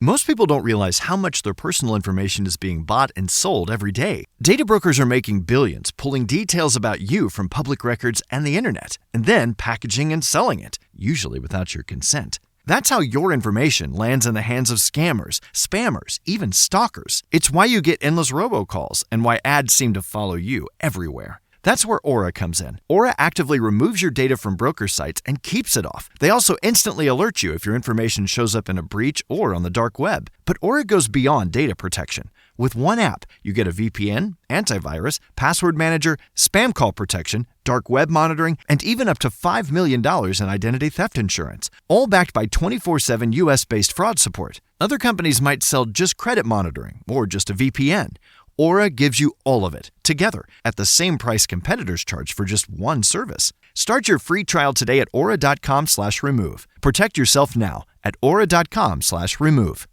Most people don't realize how much their personal information is being bought and sold every day. Data brokers are making billions, pulling details about you from public records and the internet, and then packaging and selling it, usually without your consent. That's how your information lands in the hands of scammers, spammers, even stalkers. It's why you get endless robocalls and why ads seem to follow you everywhere. That's where Aura comes in. Aura actively removes your data from broker sites and keeps it off. They also instantly alert you if your information shows up in a breach or on the dark web. But Aura goes beyond data protection. With one app, you get a VPN, antivirus, password manager, spam call protection, dark web monitoring, and even up to $5 million in identity theft insurance. All backed by 24/7 US-based fraud support. Other companies might sell just credit monitoring or just a VPN. Aura gives you all of it, together, at the same price competitors charge for just one service. Start your free trial today at aura.com/remove. Protect yourself now at aura.com/remove.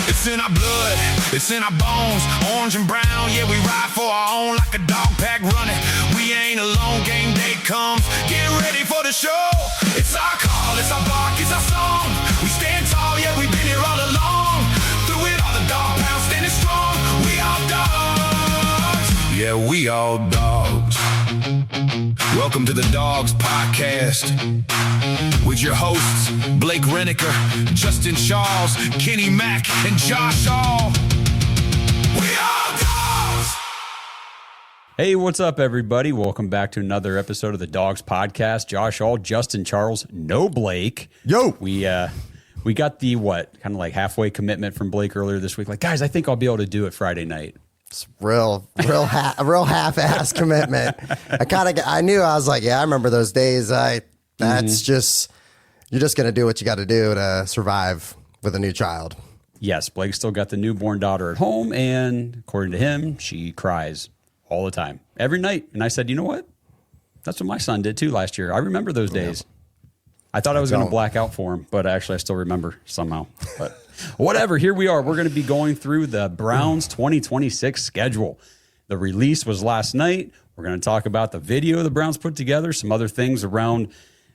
It's in our blood, it's in our bones, orange and brown, yeah, we ride for our own like a dog pack running. We ain't alone, game day comes, get ready for the show. It's our call, it's our bark, it's our song. We stand tall, yeah, we've been here all along. Through it all, the dog pound standing strong. We all dogs, yeah, we all dogs. Welcome to the Dogs Podcast with your hosts, Blake Reniker, Justin Charles, Kenny Mack, and Josh Hall. We all dogs! Hey, what's up, everybody? Welcome back to another episode of the Dogs Podcast. Josh Hall, Justin Charles, no Blake. Yo! We got the, kind of like halfway commitment from Blake earlier this week. Like, guys, I think I'll be able to do it Friday night. It's real half-ass commitment. I knew, I was like, yeah, I remember those days. That's just, you're just going to do what you got to do to survive with a new child. Yes, Blake still got the newborn daughter at home, and according to him, she cries all the time, every night. And I said, you know what? That's what my son did too last year. I remember those days. I thought I was going to black out for him, but actually I still remember somehow. But whatever, here we are. We're going to be going through the Browns 2026 schedule. The release was last night. We're going to talk about the video the Browns put together, some other things around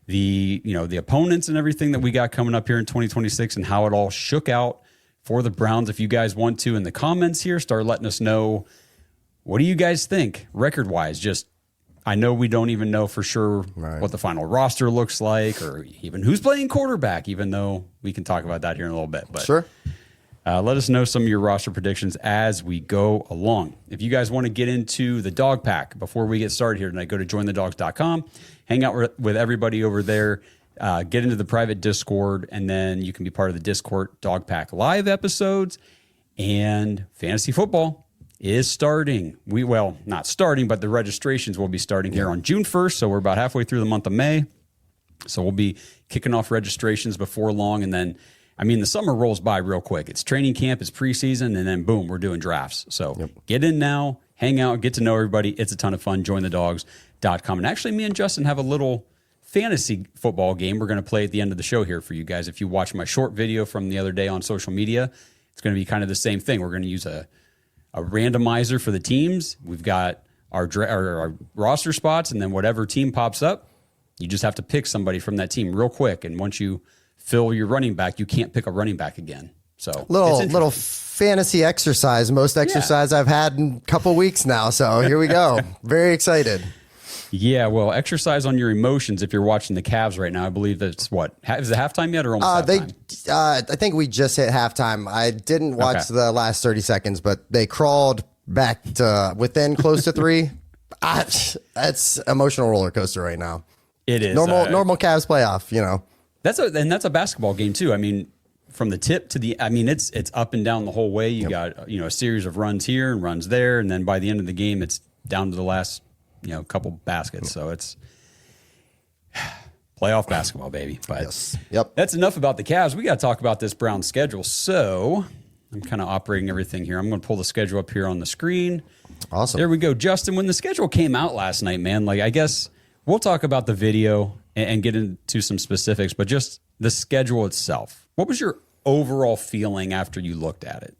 the opponents and everything that we got coming up here in 2026 and how it all shook out for the Browns. If you guys want to, in the comments here, start letting us know, what do you guys think record-wise? I know we don't even know for sure what the final roster looks like or even who's playing quarterback, even though we can talk about that here in a little bit. But sure. Let us know some of your roster predictions as we go along. If you guys want to get into the dog pack before we get started here tonight, go to jointhedogs.com, hang out with everybody over there, get into the private Discord, and then you can be part of the Discord Dog Pack Live episodes. And fantasy football is starting. Not starting, but the registrations will be starting here on June 1st. So we're about halfway through the month of May. So we'll be kicking off registrations before long. And then, the summer rolls by real quick. It's training camp, it's preseason, and then boom, we're doing drafts. So Get in now, hang out, get to know everybody. It's a ton of fun. Jointhedogs.com. And actually, me and Justin have a little fantasy football game we're going to play at the end of the show here for you guys. If you watch my short video from the other day on social media, it's going to be kind of the same thing. We're going to use a randomizer for the teams. We've got our roster spots, and then whatever team pops up, you just have to pick somebody from that team real quick. And once you fill your running back, you can't pick a running back again. So little fantasy exercise, most exercise I've had in a couple weeks now. So here we go. Very excited. Yeah, well, exercise on your emotions if you're watching the Cavs right now. I believe that's is it halftime yet or almost halftime? I think we just hit halftime. I didn't watch the last 30 seconds, but they crawled back to within close to 3. That's emotional roller coaster right now. It is. Normal Cavs playoff, That's a basketball game too. From the tip to the, it's up and down the whole way. You got, a series of runs here and runs there. And then by the end of the game, it's down to the last couple baskets. So it's playoff basketball, baby. But That's enough about the Cavs. We got to talk about this Browns schedule. So I'm kind of operating everything here. I'm going to pull the schedule up here on the screen. Awesome. There we go. Justin, when the schedule came out last night, man, I guess we'll talk about the video and get into some specifics, but just the schedule itself. What was your overall feeling after you looked at it?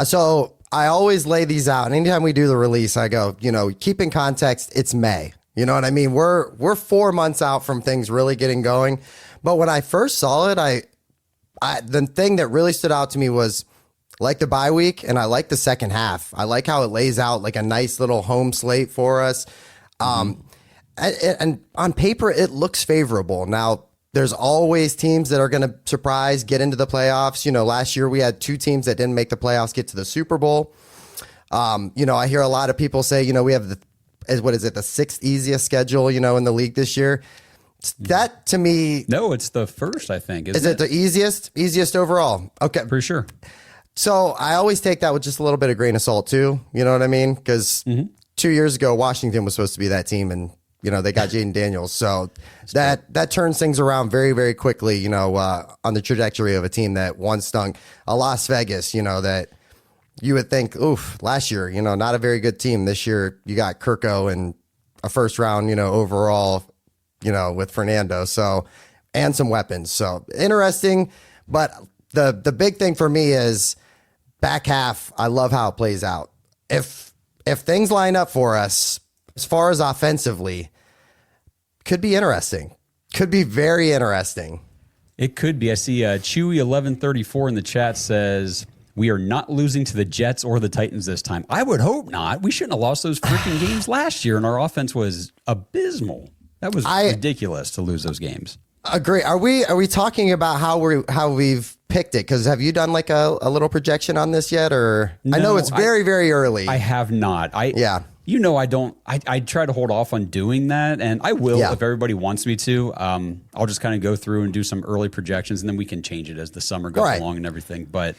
So I always lay these out. And anytime we do the release, I go, keep in context, it's May. You know what I mean? We're 4 months out from things really getting going. But when I first saw it, the thing that really stood out to me was like the bye week, and I like the second half. I like how it lays out like a nice little home slate for us. And on paper, it looks favorable. Now, there's always teams that are going to surprise, get into the playoffs. You know, last year we had 2 teams that didn't make the playoffs get to the Super Bowl. You know, I hear a lot of people say, you know, we have the 6th easiest schedule, you know, in the league this year. That to me, No, it's the first, I think. is it the easiest overall? Okay. For sure. So I always take that with just a little bit of grain of salt too. You know what I mean? Because 2 years ago, Washington was supposed to be that team, and you know they got Jaden Daniels. So that turns things around very, very quickly. You know, on the trajectory of a team that once stunk a Las Vegas. You know that you would think, oof, last year, you know, not a very good team. This year, you got Kirko and a first round, you know, overall, you know, with Fernando. So and some weapons. So interesting, but the big thing for me is back half. I love how it plays out. If things line up for us as far as offensively, could be interesting. Could be very interesting. It could be. I see Chewy1134 in the chat says, we are not losing to the Jets or the Titans this time. I would hope not. We shouldn't have lost those freaking games last year, and our offense was abysmal. That was ridiculous to lose those games. Agree. Are we talking about how we've picked it? Because have you done like a little projection on this yet? Or No, I know it's very, very early. I have not. You know, I don't. I try to hold off on doing that, and I will if everybody wants me to. I'll just kind of go through and do some early projections, and then we can change it as the summer goes along and everything. But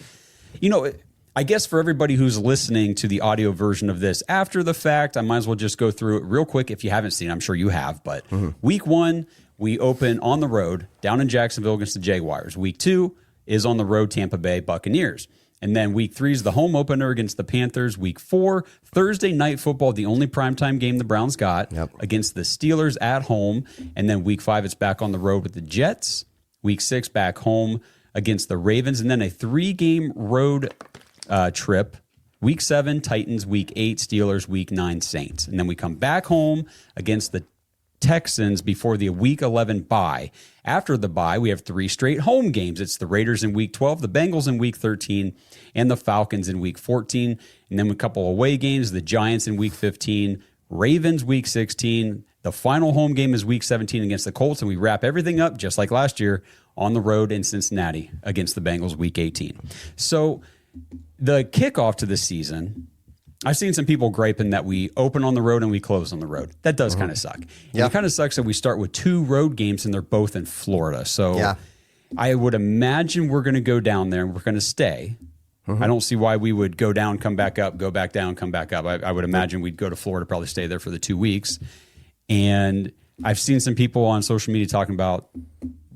you know, I guess for everybody who's listening to the audio version of this after the fact, I might as well just go through it real quick. If you haven't seen it, I'm sure you have. But week 1, we open on the road down in Jacksonville against the Jaguars. Week 2 is on the road, Tampa Bay Buccaneers. And then week 3 is the home opener against the Panthers. Week 4, Thursday night football, the only primetime game the Browns got against the Steelers at home. And then week 5, it's back on the road with the Jets. Week 6, back home against the Ravens. And then a 3-game road trip. Week 7, Titans. Week 8, Steelers. Week 9, Saints. And then we come back home against the Texans before the week 11 bye. After the bye, we have 3 straight home games. It's the Raiders in week 12, the Bengals in week 13, and the Falcons in week 14. And then a couple away games, the Giants in week 15, Ravens week 16. The final home game is week 17 against the Colts, and we wrap everything up just like last year on the road in Cincinnati against the Bengals week 18. So the kickoff to the season, I've seen some people griping that we open on the road and we close on the road. That does kind of suck. And it kind of sucks that we start with 2 road games and they're both in Florida. So I would imagine we're going to go down there and we're going to stay. I don't see why we would go down, come back up, go back down, come back up. I would imagine we'd go to Florida, probably stay there for the 2 weeks. And I've seen some people on social media talking about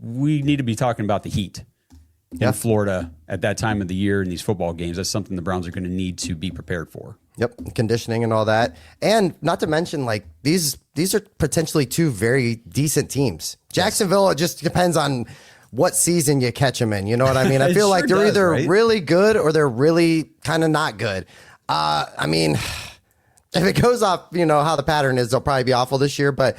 we need to be talking about the heat in Florida at that time of the year in these football games. That's something the Browns are going to need to be prepared for. Yep, conditioning and all that. And not to mention, like, these are potentially 2 very decent teams. Jacksonville, it just depends on what season you catch them in. You know what I mean? I feel like they're either really good or they're really kind of not good. I mean, if it goes off, you know, how the pattern is, they'll probably be awful this year. But,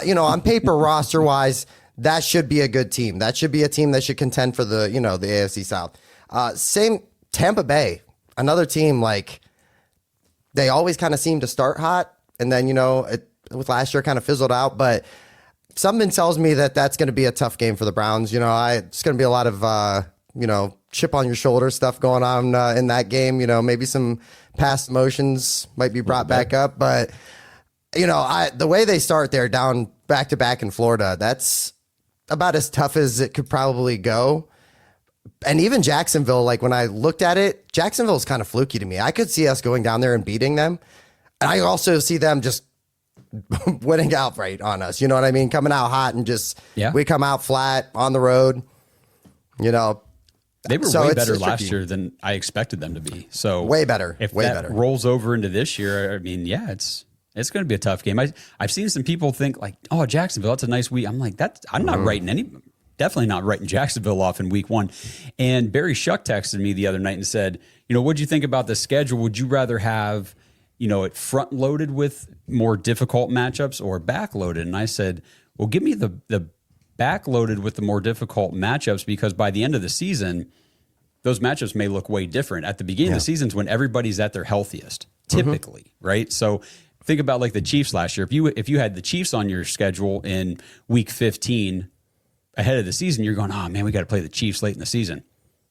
you know, on paper, roster-wise, that should be a good team. That should be a team that should contend for the, you know, the AFC South. Same Tampa Bay, another team like, they always kind of seem to start hot, and then, you know, with last year kind of fizzled out. But something tells me that that's going to be a tough game for the Browns. You know, it's going to be a lot of, you know, chip on your shoulder stuff going on in that game. You know, maybe some past emotions might be brought back up. But, you know, the way they start there down back-to-back in Florida, that's about as tough as it could probably go. And even Jacksonville, like when I looked at it, Jacksonville's kind of fluky to me. I could see us going down there and beating them. And I also see them just winning outright on us. You know what I mean? Coming out hot and just, we come out flat on the road, you know. They were way better last year than I expected them to be. So way better. If that rolls over into this year, I mean, it's going to be a tough game. I've seen some people think like, oh, Jacksonville, that's a nice week. I'm like, I'm not definitely not writing Jacksonville off in week 1. And Barry Shuck texted me the other night and said, you know, what'd you think about the schedule? Would you rather have, you know, it front loaded with more difficult matchups or back loaded? And I said, well, give me the backloaded with the more difficult matchups because by the end of the season, those matchups may look way different. At the beginning of the season's when everybody's at their healthiest, typically, right? So think about like the Chiefs last year. If you had the Chiefs on your schedule in week 15 ahead of the season, you're going, oh man, we got to play the Chiefs late in the season.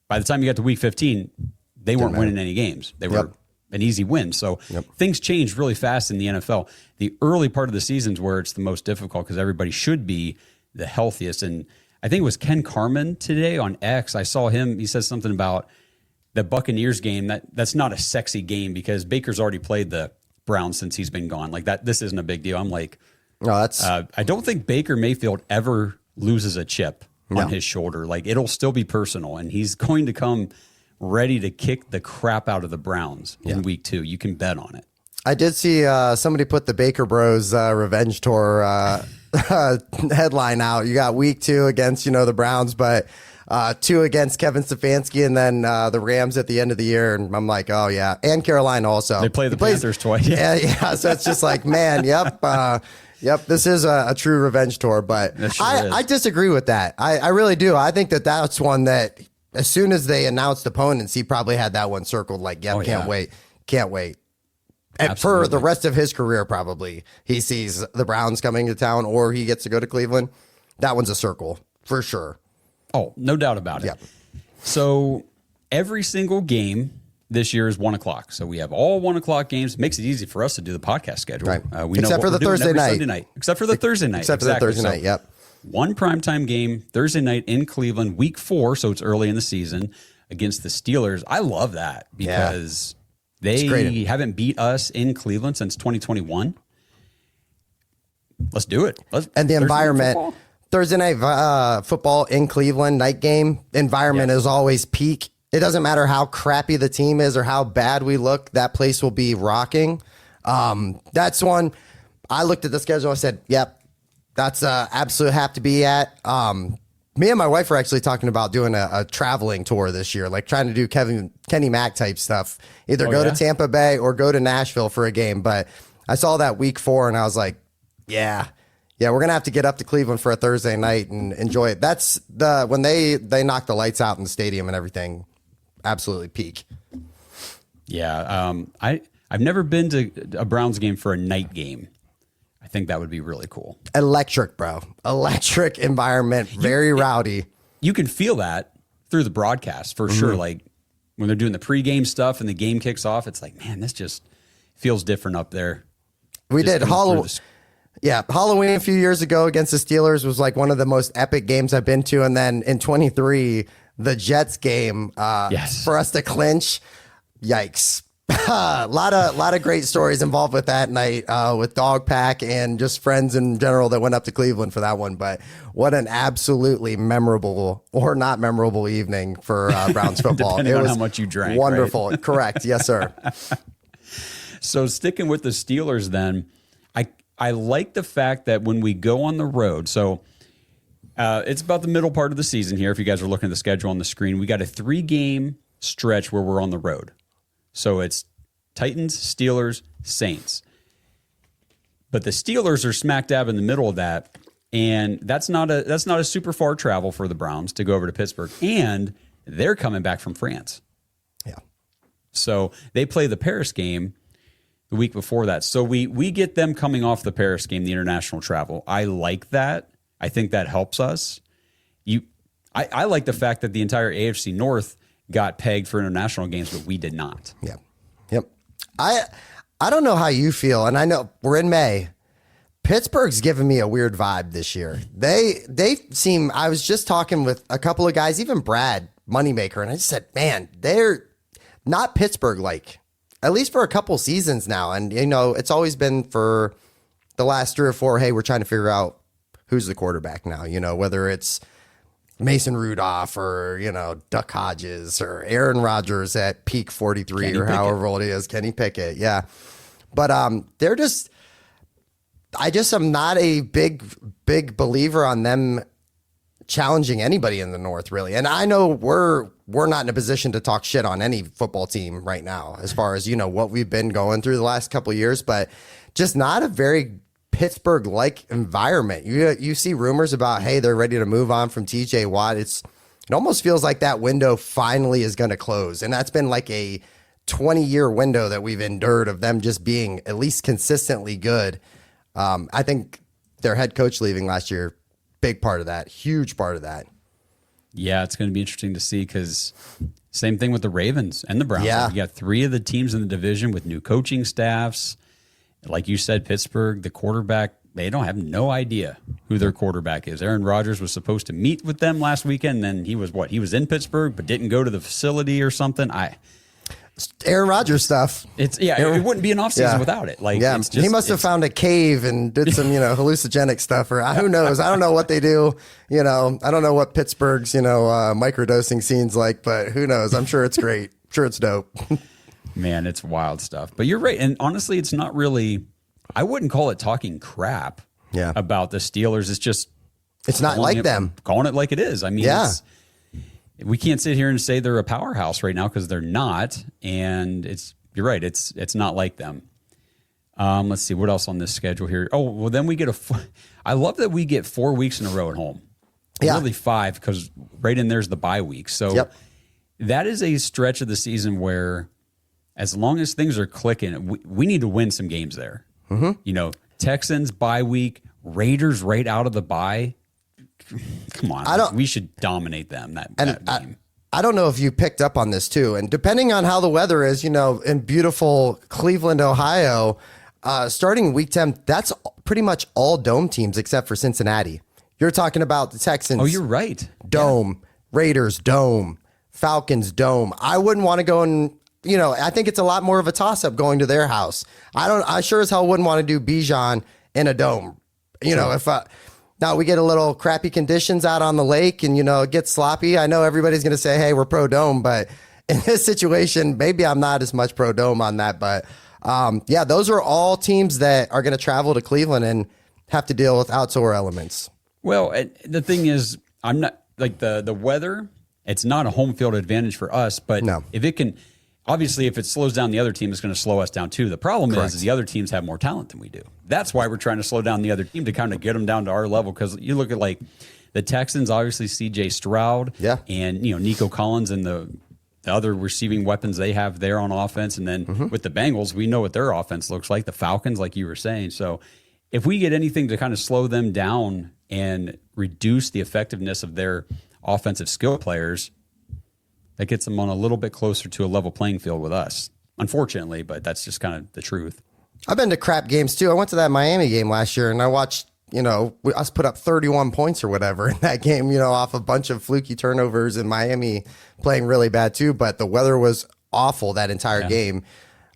By the time you got to week 15, they weren't winning any games. They were an easy win. So things change really fast in the NFL. The early part of the season's where it's the most difficult because everybody should be the healthiest. And I think it was Ken Carman today on X. I saw him. He says something about the Buccaneers game. That's not a sexy game because Baker's already played the Browns since he's been gone. Like that, this isn't a big deal. I'm like, no, that's. I don't think Baker Mayfield ever loses a chip on his shoulder. Like it'll still be personal, and he's going to come ready to kick the crap out of the Browns in week 2. You can bet on it. I did see somebody put the Baker Bros Revenge Tour headline out. You got week 2 against, the Browns, but 2 against Kevin Stefanski and then the Rams at the end of the year. And I'm like, oh yeah. And Carolina also. They play the Panthers twice. Yeah. So it's just like, man, yep. This is a true revenge tour, but I disagree with that. I really do. I think that's one that as soon as they announced opponents, he probably had that one circled like, can't wait. And for the rest of his career, probably he sees the Browns coming to town or he gets to go to Cleveland. That one's a circle for sure. Oh, no doubt about it. Yep. So every single game this year is 1:00. So we have all 1:00 games. Makes it easy for us to do the podcast schedule. Right. We Except know for the Thursday night. Sunday night. Except for the Thursday night. Except for the Thursday night. Yep. One primetime game Thursday night in Cleveland, week 4. So it's early in the season against the Steelers. I love that because they haven't beat us in Cleveland since 2021. Let's do it. And the environment. Thursday night football in Cleveland, night game, environment is always peak. It doesn't matter how crappy the team is or how bad we look, that place will be rocking. That's one. I looked at the schedule. I said, yep, that's absolute have to be at. Me and my wife were actually talking about doing a traveling tour this year, like trying to do Kenny Mack type stuff, either go to Tampa Bay or go to Nashville for a game. But I saw that week 4 and I was like, yeah, we're going to have to get up to Cleveland for a Thursday night and enjoy it. That's when they knock the lights out in the stadium and everything. Absolutely peak. Yeah. I've never been to a Browns game for a night game. I think that would be really cool. Electric, bro. Electric environment. Very rowdy. You can feel that through the broadcast for sure. Like when they're doing the pregame stuff and the game kicks off, it's like, man, this just feels different up there. We did Halloween a few years ago against the Steelers was like one of the most epic games I've been to. And then in 23, the Jets game for us to clinch. Yikes. A lot of great stories involved with that night with Dog Pack and just friends in general that went up to Cleveland for that one. But what an absolutely memorable or not memorable evening for Browns football. Depending on how much you drank. Wonderful. Right? Correct. Yes, sir. So sticking with the Steelers then, I like the fact that when we go on the road, so it's about the middle part of the season here. If you guys are looking at the schedule on the screen, we got a 3-game stretch where we're on the road. So it's Titans, Steelers, Saints. But the Steelers are smack dab in the middle of that, and that's not a super far travel for the Browns to go over to Pittsburgh, and they're coming back from France. Yeah. So they play the Paris game the week before that. So we get them coming off the Paris game, the international travel. I like that. I think that helps us. I like the fact that the entire AFC North got pegged for international games, but we did not. Yeah. Yep. I don't know how you feel, and I know we're in May. Pittsburgh's giving me a weird vibe this year. They seem, I was just talking with a couple of guys, even Brad Moneymaker, and I just said, man, they're not Pittsburgh-like, at least for a couple seasons now. And, it's always been for the last 3 or 4, hey, we're trying to figure out who's the quarterback now, whether it's Mason Rudolph or, Duck Hodges or Aaron Rodgers at peak 43 Kenny or Pickett. however old he is, Kenny Pickett. Yeah. But they're just, I just am not a big believer on them challenging anybody in the North, really. And I know we're not in a position to talk shit on any football team right now, as far as, what we've been going through the last couple of years, but just not a very Pittsburgh-like environment. You see rumors about, hey, they're ready to move on from TJ Watt. It almost feels like that window finally is going to close. And that's been like a 20-year window that we've endured of them just being at least consistently good. I think their head coach leaving last year, big part of that, huge part of that. Yeah, it's going to be interesting to see because same thing with the Ravens and the Browns. Yeah. You got 3 of the teams in the division with new coaching staffs. Like you said, Pittsburgh, the quarterback, they don't have no idea who their quarterback is. Aaron Rodgers was supposed to meet with them last weekend. And then he was in Pittsburgh, but didn't go to the facility or something. Aaron Rodgers stuff. It wouldn't be an offseason without it. It's just, he must have found a cave and did some, hallucinogenic stuff, or who knows? I don't know what they do. I don't know what Pittsburgh's, microdosing scene's like, but who knows? I'm sure it's great. Sure, it's dope. Man, it's wild stuff. But you're right. And honestly, it's not really, I wouldn't call it talking crap about the Steelers. It's just, it's not like them. Calling it like it is. I mean, we can't sit here and say they're a powerhouse right now because they're not. And you're right. It's not like them. Let's see what else on this schedule here. Oh, well, then we get I love that we get 4 weeks in a row at home. Yeah. Really 5 because right in there's the bye week. So that is a stretch of the season where as long as things are clicking, we need to win some games there. Mm-hmm. Texans bye week, Raiders right out of the bye. Come on, we should dominate them that game. I don't know if you picked up on this too, and depending on how the weather is, in beautiful Cleveland, Ohio, starting week 10, that's pretty much all dome teams except for Cincinnati. You're talking about the Texans. Oh, you're right. Dome, Raiders, dome, Falcons, dome. I wouldn't want to go and I think it's a lot more of a toss-up going to their house. I sure as hell wouldn't want to do Bijan in a dome. If now we get a little crappy conditions out on the lake and, it gets sloppy. I know everybody's going to say, hey, we're pro dome, but in this situation, maybe I'm not as much pro dome on that. But those are all teams that are going to travel to Cleveland and have to deal with outdoor elements. Well, the thing is, I'm not like the weather. It's not a home field advantage for us, but if it can, obviously, if it slows down the other team, it's going to slow us down too. The problem is the other teams have more talent than we do. That's why we're trying to slow down the other team to kind of get them down to our level. Because you look at like the Texans, obviously C.J. Stroud, and Nico Collins and the other receiving weapons they have there on offense, and then with the Bengals, we know what their offense looks like. The Falcons, like you were saying, so if we get anything to kind of slow them down and reduce the effectiveness of their offensive skill players, that gets them on a little bit closer to a level playing field with us, unfortunately, but that's just kind of the truth. I've been to crap games too. I went to that Miami game last year and I watched, us put up 31 points or whatever in that game, off a bunch of fluky turnovers and Miami playing really bad too. But the weather was awful that entire game.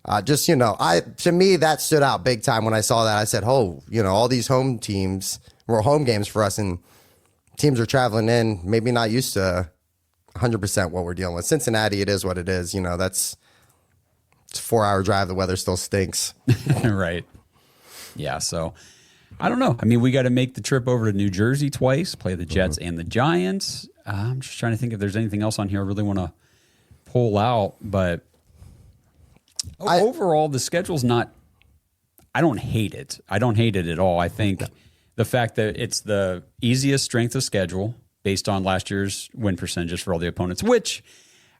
To me, that stood out big time when I saw that. I said, all these home teams were home games for us and teams are traveling in, maybe not used to 100% what we're dealing with. Cincinnati, it is what it is. It's a 4-hour drive. The weather still stinks. Right. Yeah. So I don't know. I mean, we got to make the trip over to New Jersey twice, play the Jets and the Giants. I'm just trying to think if there's anything else on here I really want to pull out, but overall the schedule's not, I don't hate it. I don't hate it at all. I think the fact that it's the easiest strength of schedule based on last year's win percentages for all the opponents, which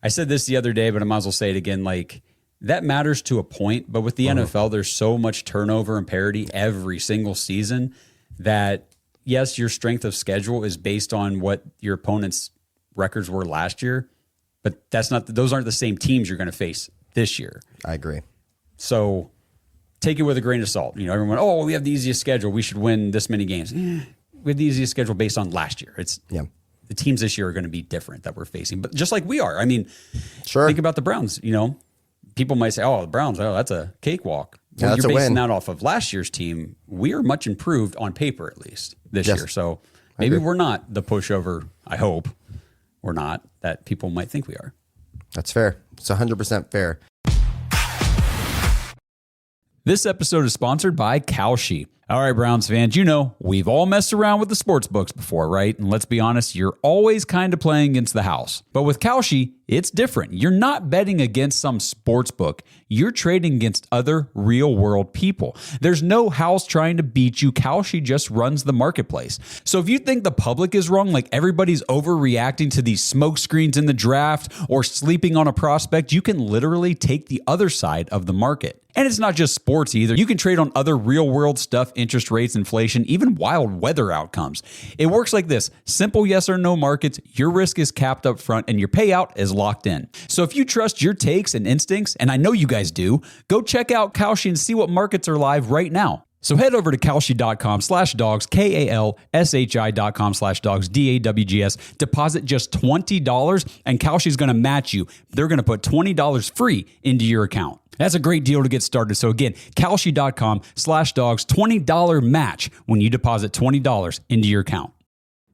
I said this the other day, but I might as well say it again. Like that matters to a point, but with the NFL, there's so much turnover and parity every single season that yes, your strength of schedule is based on what your opponent's records were last year, but those aren't the same teams you're going to face this year. I agree. So take it with a grain of salt. Everyone, we have the easiest schedule. We should win this many games. We have the easiest schedule based on last year. The teams this year are going to be different that we're facing, but just like we are. I mean, think about the Browns. People might say, the Browns, that's a cakewalk. Well, you're basing that off of last year's team. We are much improved on paper, at least this year. So maybe we're not the pushover. I hope we're not that people might think we are. That's fair. It's 100% fair. This episode is sponsored by Kalshi. All right, Browns fans, you know, we've all messed around with the sports books before, right? And let's be honest, you're always kind of playing against the house. But with Kalshi, it's different. You're not betting against some sports book. You're trading against other real world people. There's no house trying to beat you. Kalshi just runs the marketplace. So if you think the public is wrong, like everybody's overreacting to these smoke screens in the draft or sleeping on a prospect, you can literally take the other side of the market. And it's not just sports either. You can trade on other real world stuff, interest rates, inflation, even wild weather outcomes. It works like this: simple yes or no markets, your risk is capped up front, and your payout is locked in. So if you trust your takes and instincts, and I know you guys do, go check out Kalshi and see what markets are live right now. So head over to Kalshi.com/dogs, KALSHI.com/dogs, DAWGS. Deposit just $20, and Kalshi's going to match you. They're going to put $20 free into your account. That's a great deal to get started. So again, Kalshi.com/dogs, $20 match when you deposit $20 into your account.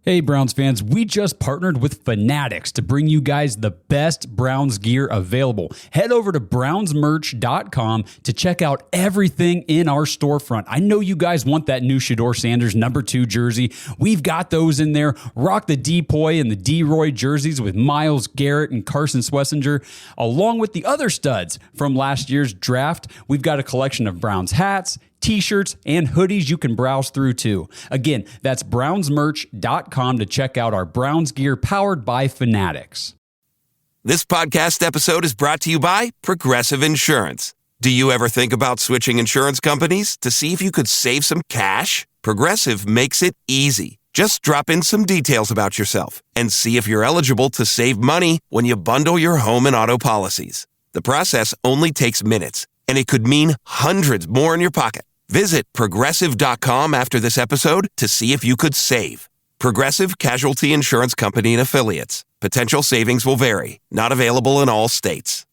Hey, Browns fans, we just partnered with Fanatics to bring you guys the best Browns gear available. Head over to brownsmerch.com to check out everything in our storefront. I know you guys want that new Shedeur Sanders #2 jersey. We've got those in there. Rock the Depoy and the D-Roy jerseys with Myles Garrett and Carson Swessinger, along with the other studs from last year's draft. We've got a collection of Browns hats, T-shirts, and hoodies you can browse through too. Again, that's brownsmerch.com to check out our Browns gear powered by Fanatics. This podcast episode is brought to you by Progressive Insurance. Do you ever think about switching insurance companies to see if you could save some cash? Progressive makes it easy. Just drop in some details about yourself and see if you're eligible to save money when you bundle your home and auto policies. The process only takes minutes, and it could mean hundreds more in your pocket. Visit Progressive.com after this episode to see if you could save. Progressive Casualty Insurance Company and Affiliates. Potential savings will vary. Not available in all states.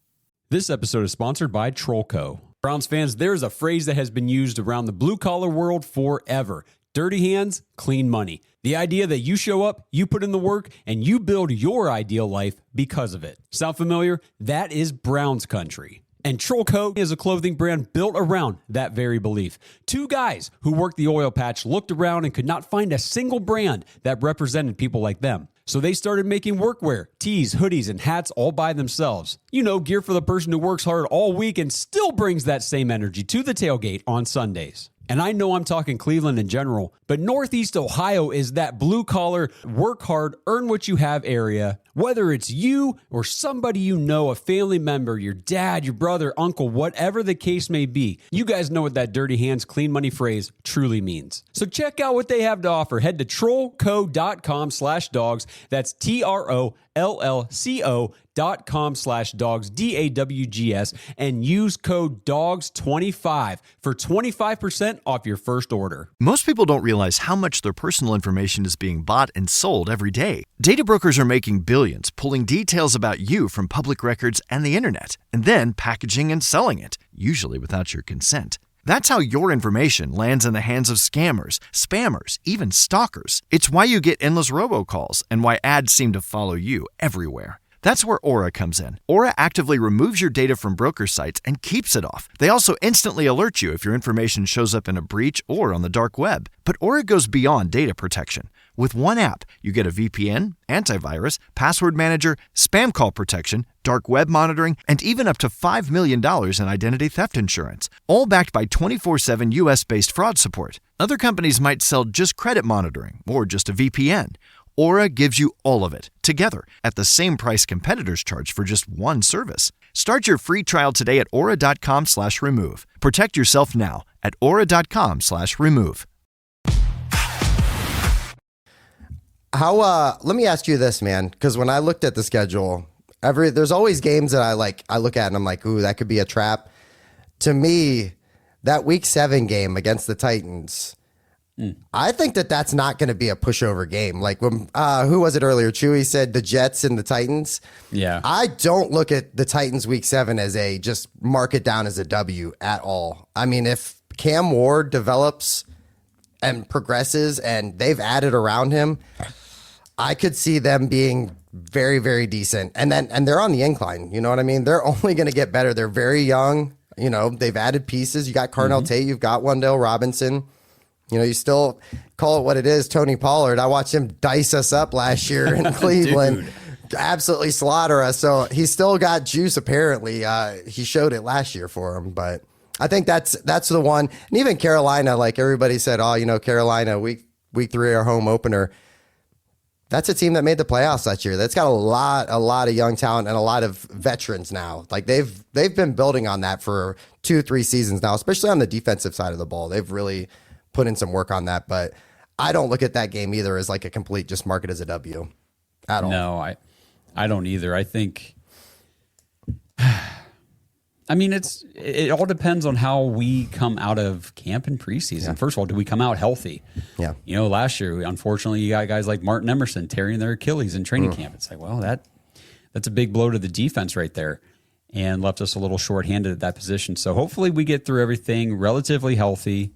This episode is sponsored by Trollco. Browns fans, there's a phrase that has been used around the blue-collar world forever. Dirty hands, clean money. The idea that you show up, you put in the work, and you build your ideal life because of it. Sound familiar? That is Browns country. And Trollco is a clothing brand built around that very belief. Two guys who worked the oil patch looked around and could not find a single brand that represented people like them. So they started making workwear, tees, hoodies, and hats all by themselves. You know, gear for the person who works hard all week and still brings that same energy to the tailgate on Sundays. And I know I'm talking Cleveland in general, but Northeast Ohio is that blue-collar, work hard, earn what you have area. Whether it's you or somebody you know, a family member, your dad, your brother, uncle, whatever the case may be, you guys know what that dirty hands, clean money phrase truly means. So check out what they have to offer. Head to trollco.com/dogs. That's TROLLCO.com/dogs, DAWGS, and use code DOGS25 for 25% off your first order. Most people don't realize how much their personal information is being bought and sold every day. Data brokers are making billions, pulling details about you from public records and the internet, and then packaging and selling it, usually without your consent. That's how your information lands in the hands of scammers, spammers, even stalkers. It's why you get endless robocalls and why ads seem to follow you everywhere. That's where Aura comes in. Aura actively removes your data from broker sites and keeps it off. They also instantly alert you if your information shows up in a breach or on the dark web. But Aura goes beyond data protection. With one app, you get a VPN, antivirus, password manager, spam call protection, dark web monitoring, and even up to $5 million in identity theft insurance, all backed by 24/7 US-based fraud support. Other companies might sell just credit monitoring or just a VPN. Aura gives you all of it, together, at the same price competitors charge for just one service. Start your free trial today at aura.com/remove. Protect yourself now at aura.com/remove. Let me ask you this, man, because when I looked at the schedule, there's always games that I look at and I'm like, ooh, that could be a trap. To me, that week 7 game against the Titans, I think that's not going to be a pushover game. Like when who was it earlier? Chewy said the Jets and the Titans. Yeah. I don't look at the Titans week 7 as just mark it down as a W at all. I mean, if Cam Ward develops and progresses and they've added around him, I could see them being very, very decent. And they're on the incline. You know what I mean? They're only going to get better. They're very young. You know, they've added pieces. You got Carnell Tate. You've got Wendell Robinson. You still call it what it is. Tony Pollard, I watched him dice us up last year in Cleveland, absolutely slaughter us. So he's still got juice. Apparently, he showed it last year for him. But I think that's the one. And even Carolina, like everybody said, Carolina week 3, our home opener. That's a team that made the playoffs that year. That's got a lot of young talent and a lot of veterans now. Like they've been building on that for 2-3 seasons now, especially on the defensive side of the ball. They've really put in some work on that, but I don't look at that game either as like a complete just mark it as a W at all. No, I don't either. I think, I mean, it all depends on how we come out of camp and preseason. Yeah. First of all, do we come out healthy? Yeah. Last year, unfortunately, you got guys like Martin Emerson tearing their Achilles in training camp. It's like, well, that's a big blow to the defense right there and left us a little shorthanded at that position. So hopefully we get through everything relatively healthy.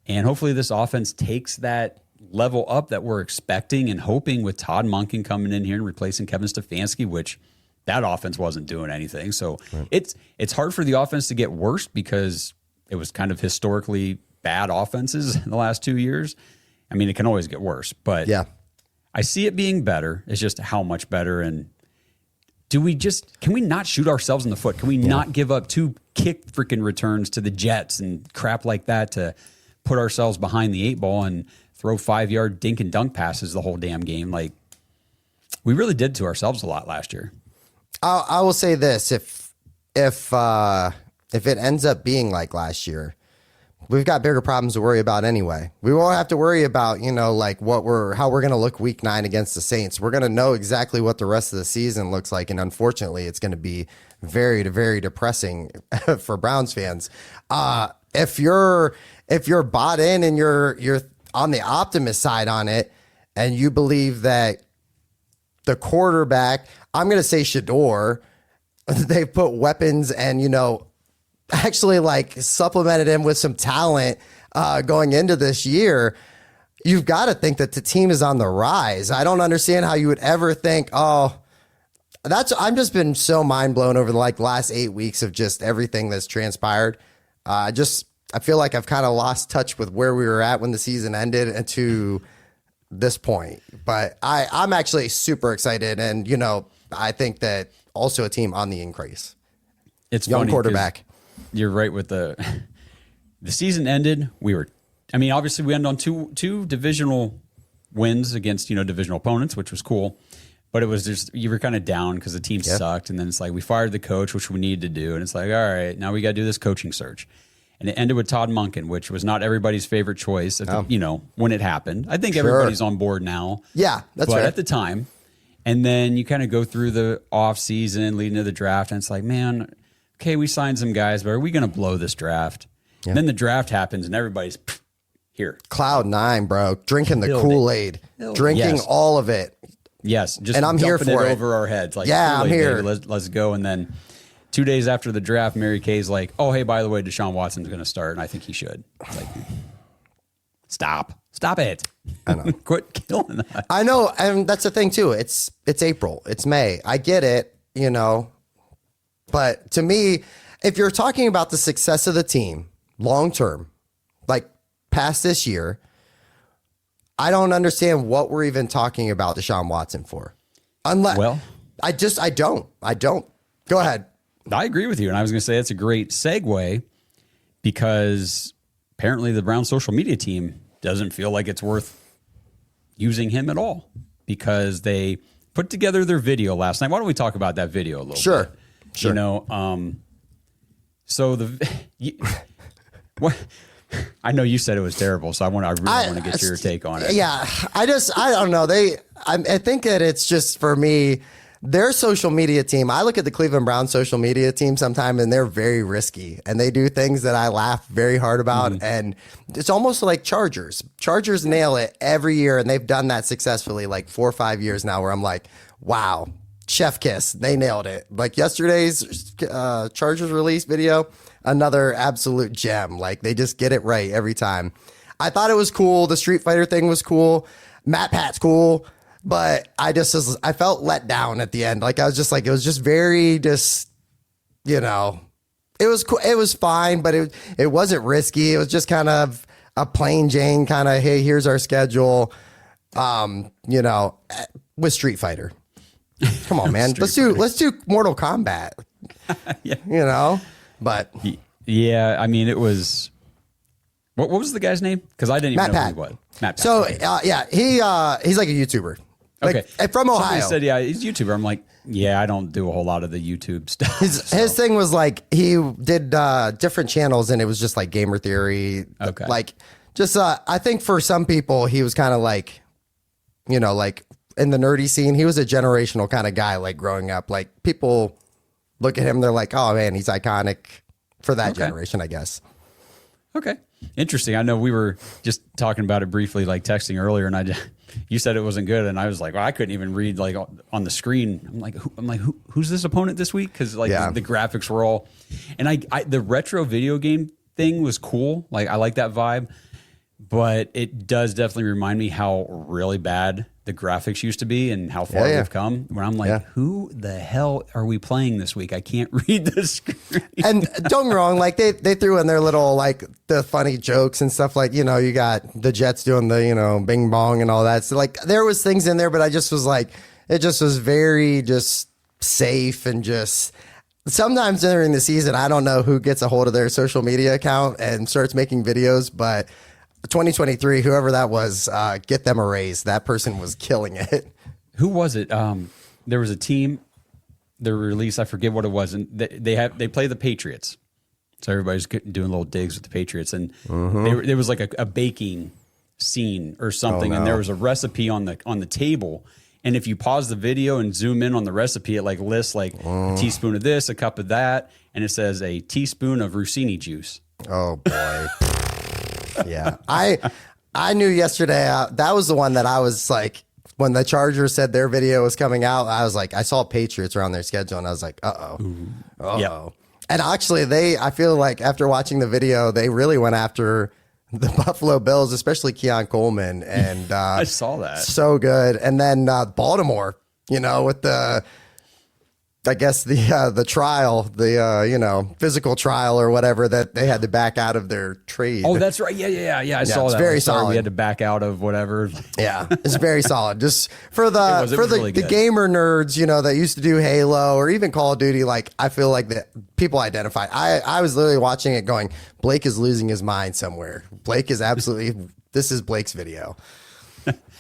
And hopefully this offense takes that level up that we're expecting and hoping with Todd Monken coming in here and replacing Kevin Stefanski, which that offense wasn't doing anything. So it's hard for the offense to get worse because it was kind of historically bad offenses in the last 2 years. I mean, it can always get worse, but yeah, I see it being better. It's just how much better. And can we not shoot ourselves in the foot? Can we not give up 2 kick freaking returns to the Jets and crap like that to put ourselves behind the 8 ball and throw 5-yard dink and dunk passes the whole damn game? Like, we really did to ourselves a lot last year. I will say this: if it ends up being like last year, we've got bigger problems to worry about anyway. We won't have to worry about like how we're going to look week 9 against the Saints. We're going to know exactly what the rest of the season looks like, and unfortunately, it's going to be very, very depressing for Browns fans. If you're bought in and you're on the optimist side on it, and you believe that the quarterback, I'm going to say Shador, they put weapons and, actually like supplemented him with some talent going into this year, you've got to think that the team is on the rise. I don't understand how you would ever think, I've just been so mind blown over the last 8 weeks of just everything that's transpired. I feel like I've kind of lost touch with where we were at when the season ended and to this point. But I'm actually super excited. And, I think that also a team on the increase. It's young funny quarterback. You're right with the season ended. Obviously we ended on two divisional wins against, divisional opponents, which was cool. But it was just, you were kind of down because the team sucked. And then it's like, we fired the coach, which we needed to do. And it's like, all right, now we got to do this coaching search. And it ended with Todd Monken, which was not everybody's favorite choice, when it happened. I think everybody's on board now. Yeah, that's right. But at the time, and then you kind of go through the off season leading to the draft, and it's like, man, okay, we signed some guys, but are we going to blow this draft? Yeah. And then the draft happens, and everybody's here. Cloud 9, bro. Drinking the Kool-Aid. Drinking all of it. Yes. Just and I'm here for it. Over our heads. Like, yeah, I'm here. Baby, let's go. And then 2 days after the draft, Mary Kay's like, oh, hey, by the way, Deshaun Watson's going to start, and I think he should. It's like, Stop it. I know. Quit killing that. I know. And that's the thing, too. It's April. It's May. I get it, But to me, if you're talking about the success of the team long term, like past this year, I don't understand what we're even talking about Deshaun Watson for. Unless, I don't. Go ahead. I agree with you. And I was going to say it's a great segue because apparently the Browns social media team doesn't feel like it's worth using him at all because they put together their video last night. Why don't we talk about that video a little bit? Sure. So what? I know you said it was terrible, so I really want to get your take on it. Yeah, I don't know. I think that it's just for me, their social media team. I look at the Cleveland Browns social media team sometimes, and they're very risky, and they do things that I laugh very hard about. And it's almost like Chargers. Chargers nail it every year, and they've done that successfully like 4 or 5 years now. Where I'm like, wow, chef kiss, they nailed it. Like yesterday's Chargers release video. Another absolute gem. Like they just get it right every time. I thought it was cool. The Street Fighter thing was cool. Matt Pat's cool, but I felt let down at the end. Like I was just like, it was just very it was cool. It was fine, but it wasn't risky. It was just kind of a plain Jane kind of, hey, here's our schedule. You know, with Street Fighter. Come on, man. let's do Mortal Kombat. Yeah. You know, but Yeah, I mean, it was. What was the guy's name? Because I didn't even know who he was. Matt Pat. So yeah, he's like a YouTuber. Like, Okay, from Ohio. Somebody said, yeah, he's a YouTuber. I'm like, yeah, I don't do a whole lot of the YouTube stuff. His thing was like he did different channels, and it was just like gamer theory. Okay. Like just I think for some people he was kind of like, you know, like in the nerdy scene, he was a generational kind of guy. Like growing up, like people look at him, they're like, oh man, he's iconic for that generation, I guess. Okay. Interesting. I know we were just talking about it briefly, like texting earlier, and you said it wasn't good, and I was like, well, I couldn't even read like on the screen. I'm like, who's this opponent this week? Because like the graphics were all, and I the retro video game thing was cool. Like I like that vibe, but it does definitely remind me how really bad the graphics used to be and how far we've come. When I'm like, who the hell are we playing this week? I can't read the screen. And don't get me wrong, like they threw in their little like the funny jokes and stuff. Like, you know, you got the Jets doing the, you know, bing bong and all that. So like there was things in there, but I just was like, it just was very just safe and just. Sometimes during the season, I don't know who gets a hold of their social media account and starts making videos, but 2023, whoever that was, get them a raise. That person was killing it. Who was it? There was a team, their release, I forget what it was, and they play the Patriots. So everybody's doing little digs with the Patriots, and there was like a baking scene or something, and there was a recipe on the table. And if you pause the video and zoom in on the recipe, it like lists like a teaspoon of this, a cup of that, and it says a teaspoon of Rossini juice. Oh boy. Yeah. I knew yesterday, that was the one that I was like, when the Chargers said their video was coming out, I was like, I saw Patriots around their schedule and I was like, uh-oh. Yep. And actually I feel like after watching the video, they really went after the Buffalo Bills, especially Keon Coleman. And I saw that. So good. And then Baltimore, you know, with I guess the trial, you know, physical trial or whatever that they had to back out of their trade. Oh, that's right. Yeah. I saw it's that. very Sorry, solid. we had to back out of whatever. Yeah, it's very solid. Just for the really good. gamer nerds, you know, that used to do Halo or even Call of Duty. Like I feel like that people identify. I was literally watching it, going, Blake is losing his mind somewhere. Blake is absolutely. This is Blake's video.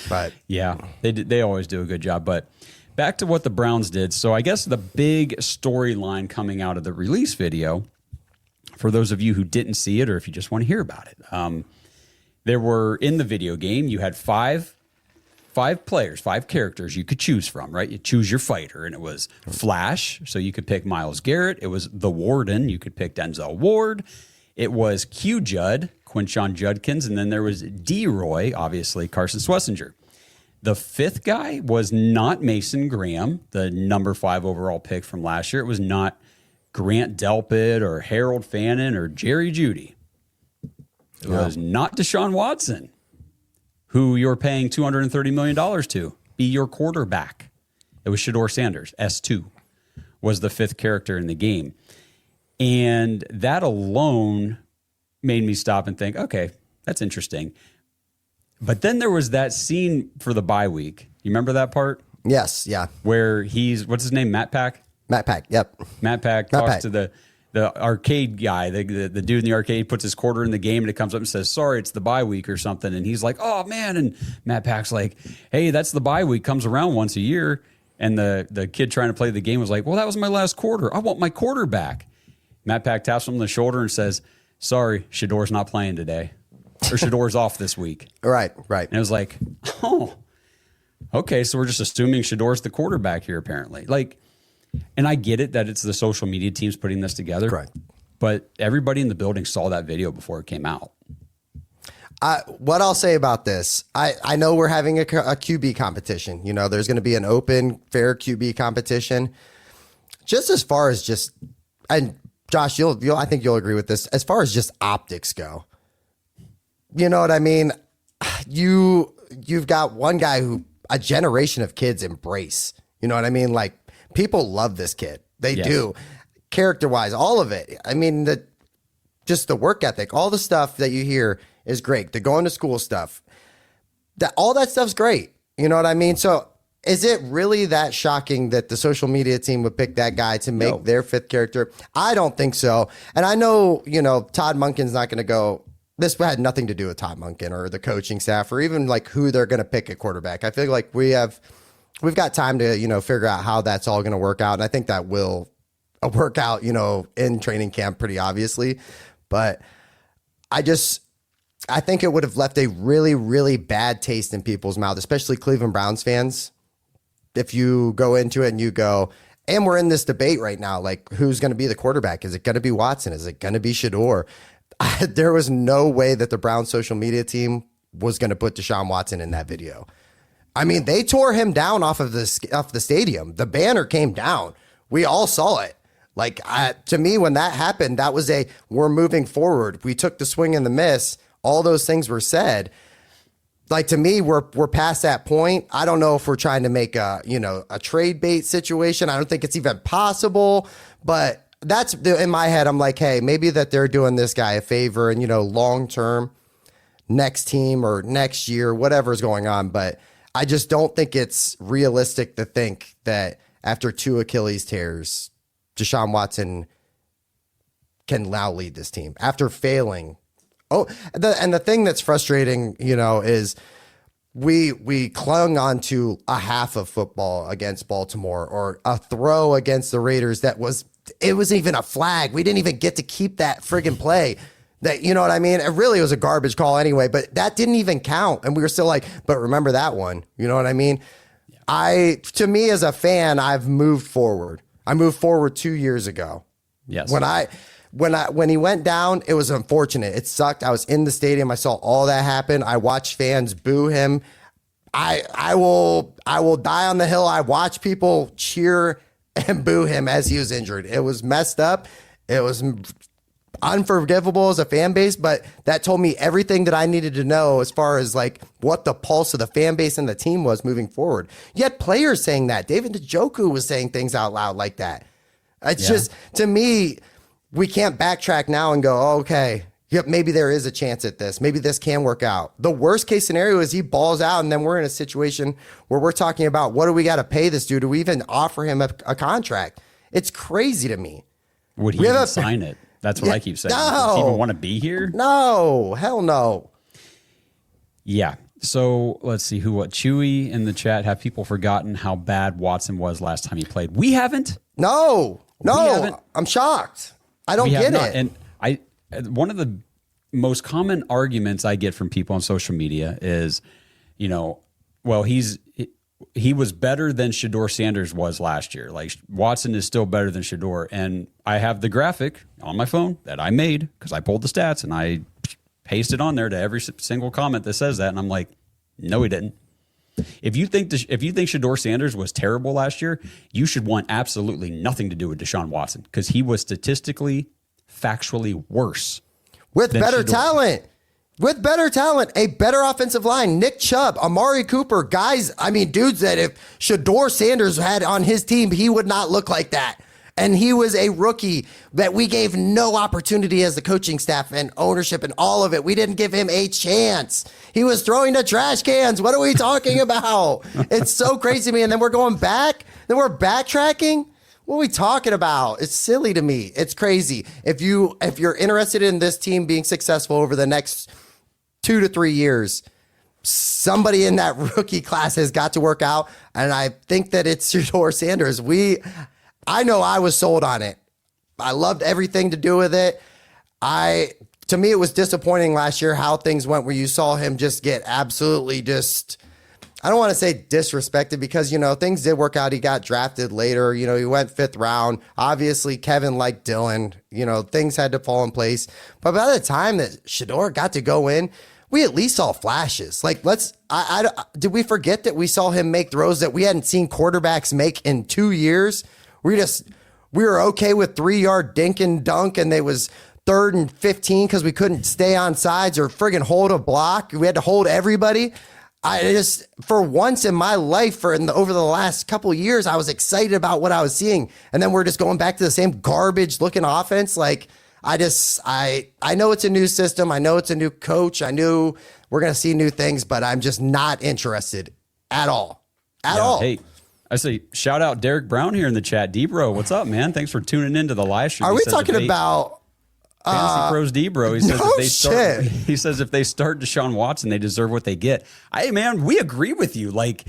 But yeah, they always do a good job. But back to what the Browns did. So I guess the big storyline coming out of the release video, for those of you who didn't see it or if you just want to hear about it, there were, in the video game, you had five players, 5 characters you could choose from, right? You choose your fighter, and it was Flash, so you could pick Myles Garrett. It was the Warden, you could pick Denzel Ward. It was Q Judd, Quinshon Judkins, and then there was D-Roy, obviously Carson Schlesinger. The 5th guy was not Mason Graham, the number 5 overall pick from last year. It was not Grant Delpit or Harold Fannin or Jerry Jeudy. It was not Deshaun Watson, who you're paying $230 million to be your quarterback. It was Shedeur Sanders, S2, was the 5th character in the game. And that alone made me stop and think, okay, that's interesting. But then there was that scene for the bye week. You remember that part? yes, yeah, Where what's his name? Matt Pack? Matt Pack. Yep. Matt Pack talks to the arcade guy, the dude in the arcade, puts his quarter in the game, and it comes up and says, sorry, it's the bye week or something. And he's like, oh, man. And Matt Pack's like, hey, that's the bye week, comes around once a year. And the kid trying to play the game was like, well, that was my last quarter. I want my quarter back. Matt Pack taps him on the shoulder and says, sorry, Shedeur's not playing today. Or Shedeur's off this week. Right. And it was like, oh, okay, so we're just assuming Shedeur's the quarterback here, apparently. Like, and I get it that it's the social media teams putting this together. Correct. But everybody in the building saw that video before it came out. What I'll say about this, I know we're having a QB competition. You know, there's going to be an open, fair QB competition. Just as far as just, and Josh, I think you'll agree with this, as far as just optics go. You know what I mean? You've got one guy who a generation of kids embrace. You know what I mean? Like, people love this kid. They do. Character-wise, all of it. I mean, just the work ethic, all the stuff that you hear is great. The going to school stuff, all that stuff's great. You know what I mean? So is it really that shocking that the social media team would pick that guy to make their fifth character? I don't think so. And I know, Todd Monken's not going to go. This had nothing to do with Todd Monken or the coaching staff or even like who they're going to pick at quarterback. I feel like we've got time to, figure out how that's all going to work out. And I think that will work out, in training camp pretty obviously. But I think it would have left a really, really bad taste in people's mouth, especially Cleveland Browns fans. If you go into it and you go, and we're in this debate right now, like who's going to be the quarterback? Is it going to be Watson? Is it going to be Shedeur? There was no way that the Browns social media team was going to put Deshaun Watson in that video. I mean, they tore him down off the stadium. The banner came down. We all saw it. Like, to me, when that happened, that was we're moving forward. We took the swing and the miss. All those things were said. Like, to me, we're past that point. I don't know if we're trying to make a trade bait situation. I don't think it's even possible, but that's in my head. I'm like, hey, maybe that they're doing this guy a favor and, long-term next team or next year, whatever's going on. But I just don't think it's realistic to think that after 2 Achilles tears, Deshaun Watson can now lead this team after failing. Oh, and the thing that's frustrating, is we clung on to a half of football against Baltimore or a throw against the Raiders it was even a flag. We didn't even get to keep that friggin' play. That, you know what I mean? It really was a garbage call anyway, but that didn't even count. And we were still like, but remember that one. You know what I mean? Yeah. To me as a fan, I've moved forward. I moved forward 2 years ago. Yes. When he went down, it was unfortunate. It sucked. I was in the stadium. I saw all that happen. I watched fans boo him. I will die on the hill. I watched people cheer and boo him as he was injured. It was messed up. It was unforgivable as a fan base, but that told me everything that I needed to know as far as like what the pulse of the fan base and the team was moving forward. You had players saying that. David Njoku was saying things out loud like that. It's just, to me, we can't backtrack now and go, oh, okay, yep, maybe there is a chance at this. Maybe this can work out. The worst case scenario is he balls out and then we're in a situation where we're talking about what do we got to pay this dude? Do we even offer him a contract? It's crazy to me. Would he even sign it? That's what I keep saying. No. Does he even want to be here? No, hell no. Yeah. So let's see what Chewy in the chat. Have people forgotten how bad Watson was last time he played? We haven't. No. I'm shocked. I don't get it. And one of the most common arguments I get from people on social media is, well, he was better than Shedeur Sanders was last year. Like Watson is still better than Shedeur. And I have the graphic on my phone that I made because I pulled the stats and I pasted on there to every single comment that says that. And I'm like, no, he didn't. If you think Shedeur Sanders was terrible last year, you should want absolutely nothing to do with Deshaun Watson because he was statistically, factually worse. With better talent. With better talent, a better offensive line, Nick Chubb, Amari Cooper, guys, dudes that if Shedeur Sanders had on his team, he would not look like that. And he was a rookie that we gave no opportunity as the coaching staff and ownership and all of it. We didn't give him a chance. He was throwing the trash cans. What are we talking about? It's so crazy to me. And then we're going back. Then we're backtracking. What are we talking about? It's silly to me. It's crazy. If you're interested in this team being successful over the next 2 to 3 years, somebody in that rookie class has got to work out. And I think that it's Shedeur Sanders. I know I was sold on it. I loved everything to do with it. To me, it was disappointing last year how things went where you saw him just get absolutely I don't want to say disrespected because, things did work out. He got drafted later. He went 5th round. Obviously, Kevin liked Dylan. Things had to fall in place. But by the time that Shedeur got to go in, we at least saw flashes. Like, did we forget that we saw him make throws that we hadn't seen quarterbacks make in 2 years? We were okay with 3-yard dink and dunk, and they was 3rd and 15 because we couldn't stay on sides or friggin' hold a block. We had to hold everybody. For once in my life, over the last couple of years, I was excited about what I was seeing. And then we're just going back to the same garbage looking offense. Like, I know it's a new system. I know it's a new coach. I knew we're going to see new things, but I'm just not interested at all. At all. Hey, I say shout out Derek Brown here in the chat. D-Bro, what's up, man? Thanks for tuning into the live stream. Are we talking about Fantasy Pros D-Bro? He says no if they start, shit. he says if they start Deshaun Watson, they deserve what they get. Hey, man, we agree with you. Like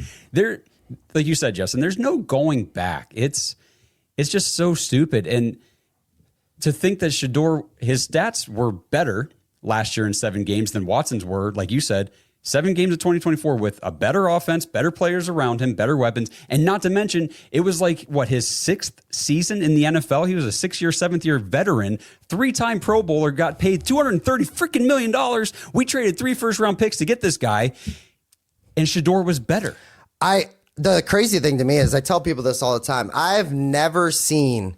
you said, Justin, there's no going back. It's just so stupid. And to think that Shedeur, his stats were better last year in 7 games than Watson's were, like you said, 7 games of 2024 with a better offense, better players around him, better weapons. And not to mention, it was like, his 6th season in the NFL? He was a 6-year, 7th-year veteran, 3-time Pro Bowler, got paid $230 freaking million. We traded 3 first-round picks to get this guy, and Shedeur was better. The crazy thing to me is I tell people this all the time. I've never seen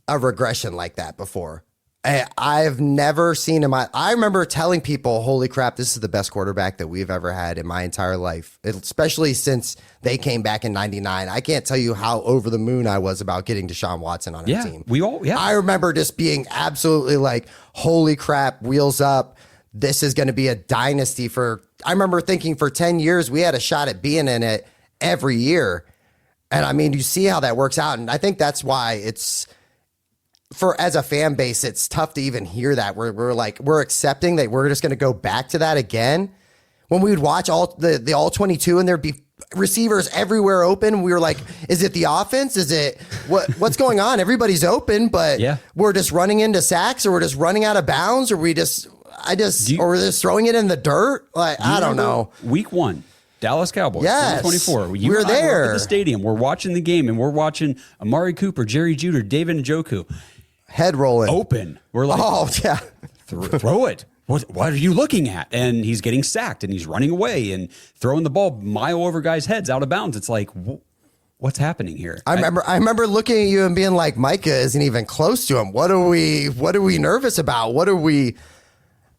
a regression like that before. I've never seen him. I remember telling people, holy crap, this is the best quarterback that we've ever had in my entire life, especially since they came back in 99. I can't tell you how over the moon I was about getting Deshaun Watson on our team. I remember just being absolutely like, holy crap, wheels up. This is going to be a dynasty I remember thinking for 10 years, we had a shot at being in it every year. And I mean, you see how that works out. And I think that's why as a fan base, it's tough to even hear that. We're accepting that we're just going to go back to that again. When we would watch the all 22 and there'd be receivers everywhere open, we were like, is it the offense? Is it what's going on? Everybody's open, but we're just running into sacks, or we're just running out of bounds, or we're just throwing it in the dirt. Like, I don't know. Week 1. Dallas Cowboys, yes, 2024. We're there. We're at the stadium. We're watching the game, and we're watching Amari Cooper, Jerry Judy, David Njoku. Head rolling. Open. We're like, oh, yeah. throw it. What are you looking at? And he's getting sacked, and he's running away and throwing the ball mile over guys' heads out of bounds. It's like, what's happening here? I remember looking at you and being like, Micah isn't even close to him. What are we nervous about?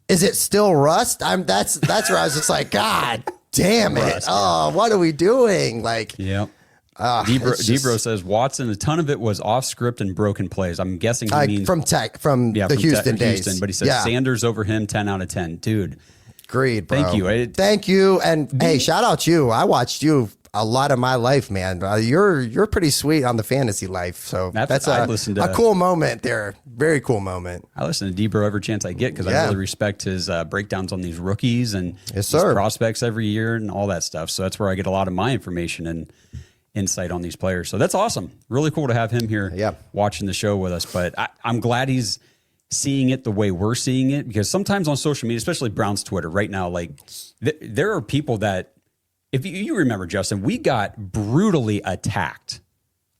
Is it still rust? That's where I was just like, God damn it. Rust, what are we doing? Like, yep. Debro says Watson, a ton of it was off script and broken plays. I'm guessing he means from the Houston days. But he says Sanders over him, 10 out of 10. Dude. Agreed, bro. Thank you. And hey, shout out you. I watched you a lot of my life, man. You're pretty sweet on the fantasy life. So that's a cool moment there. Very cool moment. I listen to Debro every chance I get because I really respect his breakdowns on these rookies and his prospects every year and all that stuff. So that's where I get a lot of my information and insight on these players. So that's awesome. Really cool to have him here watching the show with us. But I'm glad he's seeing it the way we're seeing it, because sometimes on social media, especially Brown's Twitter right now, like there are people that, if you remember, Justin, we got brutally attacked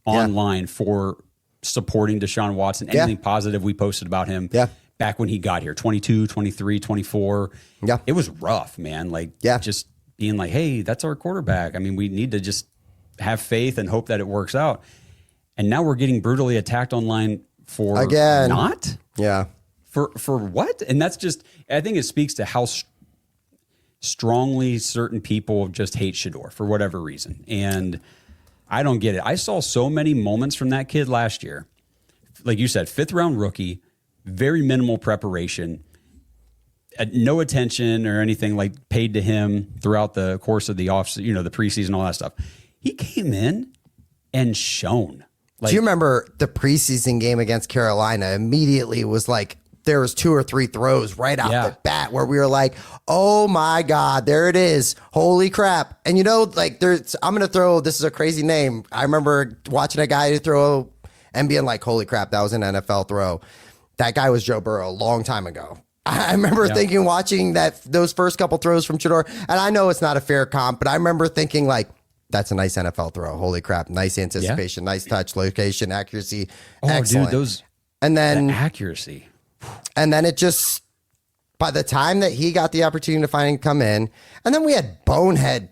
online for supporting Deshaun Watson. Anything positive we posted about him back when he got here, 22, 23, 24. Yeah. It was rough, man. Like just being like, hey, that's our quarterback. I mean, we need to just have faith and hope that it works out. And now we're getting brutally attacked online for not? Yeah. For what? And that's just, I think it speaks to how strongly certain people just hate Shedeur for whatever reason. And I don't get it. I saw so many moments from that kid last year. Like you said, 5th round rookie, very minimal preparation, no attention or anything like paid to him throughout the course of the the preseason, all that stuff. He came in and shone. Do you remember the preseason game against Carolina? Immediately was like, there was 2 or 3 throws right out the bat where we were like, oh my God, there it is. Holy crap. And I'm going to throw, this is a crazy name. I remember watching a guy throw and being like, holy crap, that was an NFL throw. That guy was Joe Burrow a long time ago. I remember watching those first couple throws from Shedeur, and I know it's not a fair comp, but I remember thinking like, that's a nice NFL throw. Holy crap. Nice anticipation, nice touch, location, accuracy. Excellent. Dude, the accuracy. And then it just, by the time that he got the opportunity to finally come in, and then we had bonehead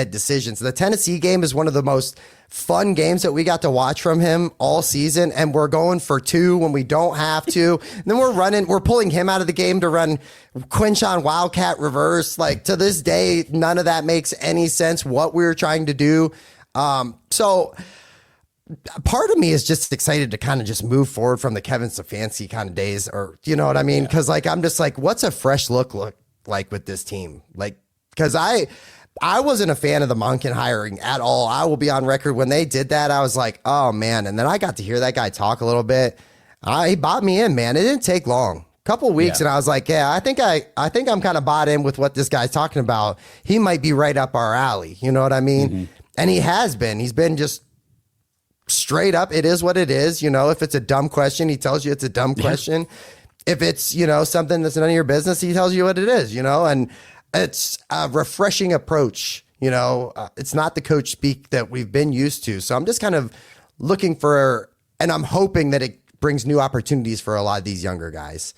decisions. The Tennessee game is one of the most fun games that we got to watch from him all season, and we're going for 2 when we don't have to. And then we're pulling him out of the game to run Quinshawn Wildcat reverse. Like, to this day, none of that makes any sense what we were trying to do. So part of me is just excited to kind of just move forward from the Kevin Stefanski kind of days, or you know what I mean? Because like I'm just like, what's a fresh look like with this team? Like, because I wasn't a fan of the Monken hiring at all. I will be on record when they did that. I was like, oh man. And then I got to hear that guy talk a little bit. He bought me in, man. It didn't take long. Couple weeks, and I was like, yeah, I think I'm kind of bought in with what this guy's talking about. He might be right up our alley. You know what I mean? Mm-hmm. And he has been. He's been just straight up. It is what it is. You know, if it's a dumb question, he tells you it's a dumb question. If it's, you know, something that's none of your business, he tells you what it is, you know, and it's a refreshing approach. You know, it's not the coach speak that we've been used to. So I'm just kind of looking for, and I'm hoping that it brings new opportunities for a lot of these younger guys.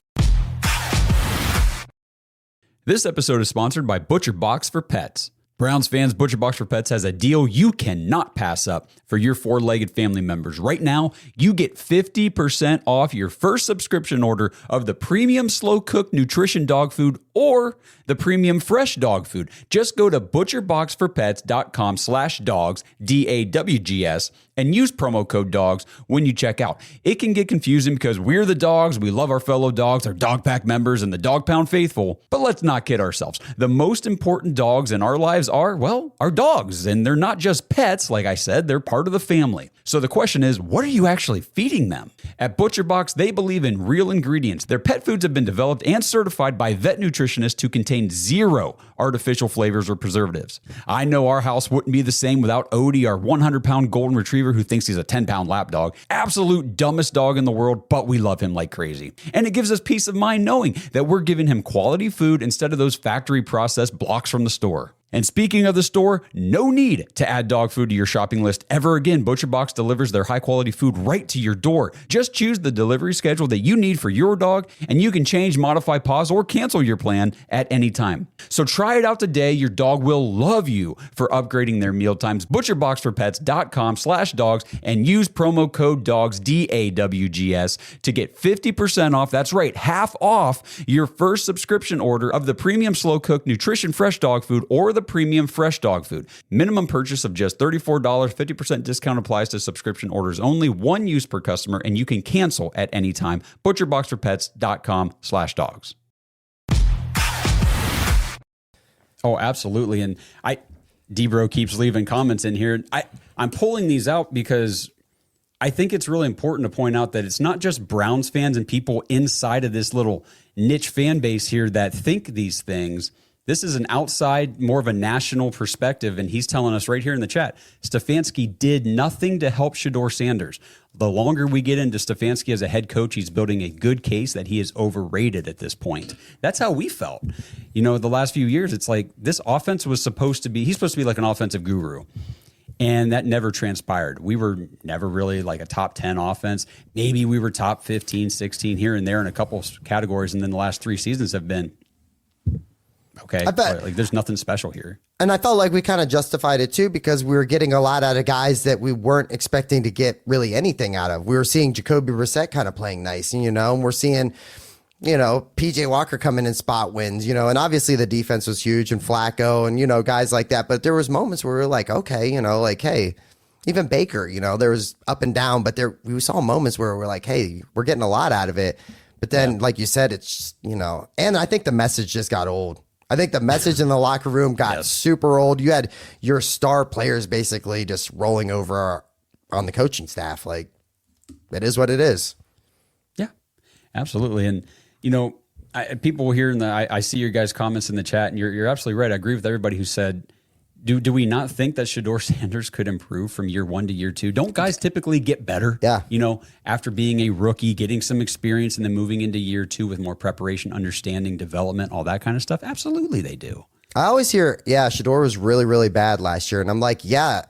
This episode is sponsored by Butcher Box for Pets. Browns fans, Butcher Box for Pets has a deal you cannot pass up for your four-legged family members. Right now, you get 50% off your first subscription order of the premium slow-cooked nutrition dog food or the premium fresh dog food. Just go to butcherboxforpets.com/dogs, DAWGS, and use promo code DOGS when you check out. It can get confusing because we're the dogs, we love our fellow dogs, our Dog Pack members, and the Dog Pound faithful. But let's not kid ourselves. The most important dogs in our lives are, well, our dogs. And they're not just pets, like I said, they're part of the family. So the question is, what are you actually feeding them? At Butcher Box, they believe in real ingredients. Their pet foods have been developed and certified by vet nutritionists to contain zero artificial flavors or preservatives. I know our house wouldn't be the same without Odie, our 100-pound golden retriever who thinks he's a 10-pound lap dog. Absolute dumbest dog in the world, but we love him like crazy. And it gives us peace of mind knowing that we're giving him quality food instead of those factory processed blocks from the store. And speaking of the store, no need to add dog food to your shopping list ever again. Butcher Box delivers their high-quality food right to your door. Just choose the delivery schedule that you need for your dog, and you can change, modify, pause, or cancel your plan at any time. So try it out today. Your dog will love you for upgrading their meal times. ButcherBoxForPets.com/dogs and use promo code DOGS, DAWGS, to get 50% off. That's right, half off your first subscription order of the premium slow-cooked nutrition fresh dog food or the premium fresh dog food. Minimum purchase of just $34. 50% discount applies to subscription orders only. One use per customer, and you can cancel at any time. ButcherBoxForPets.com/dogs. Oh, absolutely. And Debro keeps leaving comments in here. I'm pulling these out because I think it's really important to point out that it's not just Browns fans and people inside of this little niche fan base here that think these things. This is an outside, more of a national perspective, and he's telling us right here in the chat, Stefanski did nothing to help Shedeur Sanders. The longer we get into Stefanski as a head coach, he's building a good case that he is overrated at this point. That's how we felt. You know, the last few years, it's like this offense was supposed to be, he's supposed to be like an offensive guru. And that never transpired. We were never really like a top 10 offense. Maybe we were top 15, 16 here and there in a couple of categories, and then the last 3 seasons have been okay. I bet. Like there's nothing special here. And I felt like we kind of justified it too because we were getting a lot out of guys that we weren't expecting to get really anything out of. We were seeing Jacoby Brissett kind of playing nice, you know, and we're seeing, you know, PJ Walker coming in spot wins, you know, and obviously the defense was huge and Flacco and, you know, guys like that. But there was moments where we were like, okay, you know, like, hey, even Baker, you know, there was up and down, but we saw moments where we're like, hey, we're getting a lot out of it. But then, like you said, it's, you know, and I think the message just got old. I think the message in the locker room got super old. You had your star players basically just rolling over on the coaching staff. Like, it is what it is. Yeah, absolutely. And, you know, people here I see your guys' comments in the chat, and you're absolutely right. I agree with everybody who said, do we not think that Shedeur Sanders could improve from year 1 to year 2? Don't guys typically get better? Yeah. You know, after being a rookie, getting some experience, and then moving into year 2 with more preparation, understanding, development, all that kind of stuff? Absolutely they do. I always hear, Shedeur was really, really bad last year. And I'm like, yeah,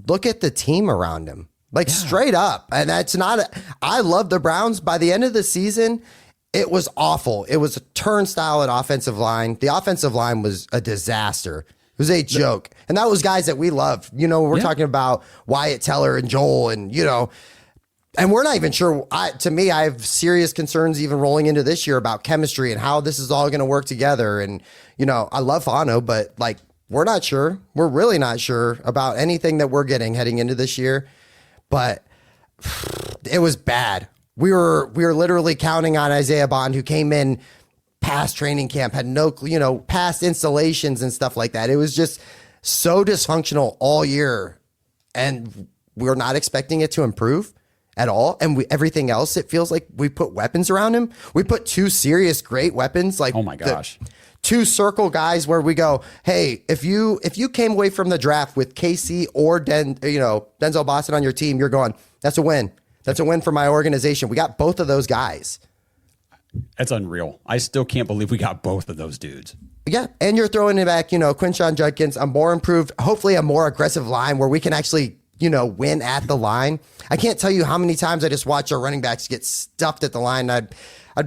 look at the team around him. Like straight up. And that's not, I love the Browns. By the end of the season, it was awful. It was a turnstile at offensive line. The offensive line was a disaster. It was a joke. And that was guys that we love. You know, we're talking about Wyatt Teller and Joel and, you know, and we're not even sure. To me, I have serious concerns even rolling into this year about chemistry and how this is all going to work together. And, you know, I love Fano, but like, we're not sure. We're really not sure about anything that we're getting heading into this year. but it was bad. We were literally counting on Isaiah Bond, who came in past training camp, had no, past installations and stuff like that. It was just so dysfunctional all year, and we're not expecting it to improve at all. And everything else, it feels like we put weapons around him. We put two serious, great weapons. Like, oh my gosh, two circle guys where we go, hey, if you came away from the draft with KC or Denzel Boston on your team, you're going, that's a win. That's a win for my organization. We got both of those guys. That's unreal. I still can't believe we got both of those dudes. Yeah, and you're throwing it back, Quinshon Judkins, a more improved, hopefully a more aggressive line where we can actually, win at the line. I can't tell you how many times I just watch our running backs get stuffed at the line. I'd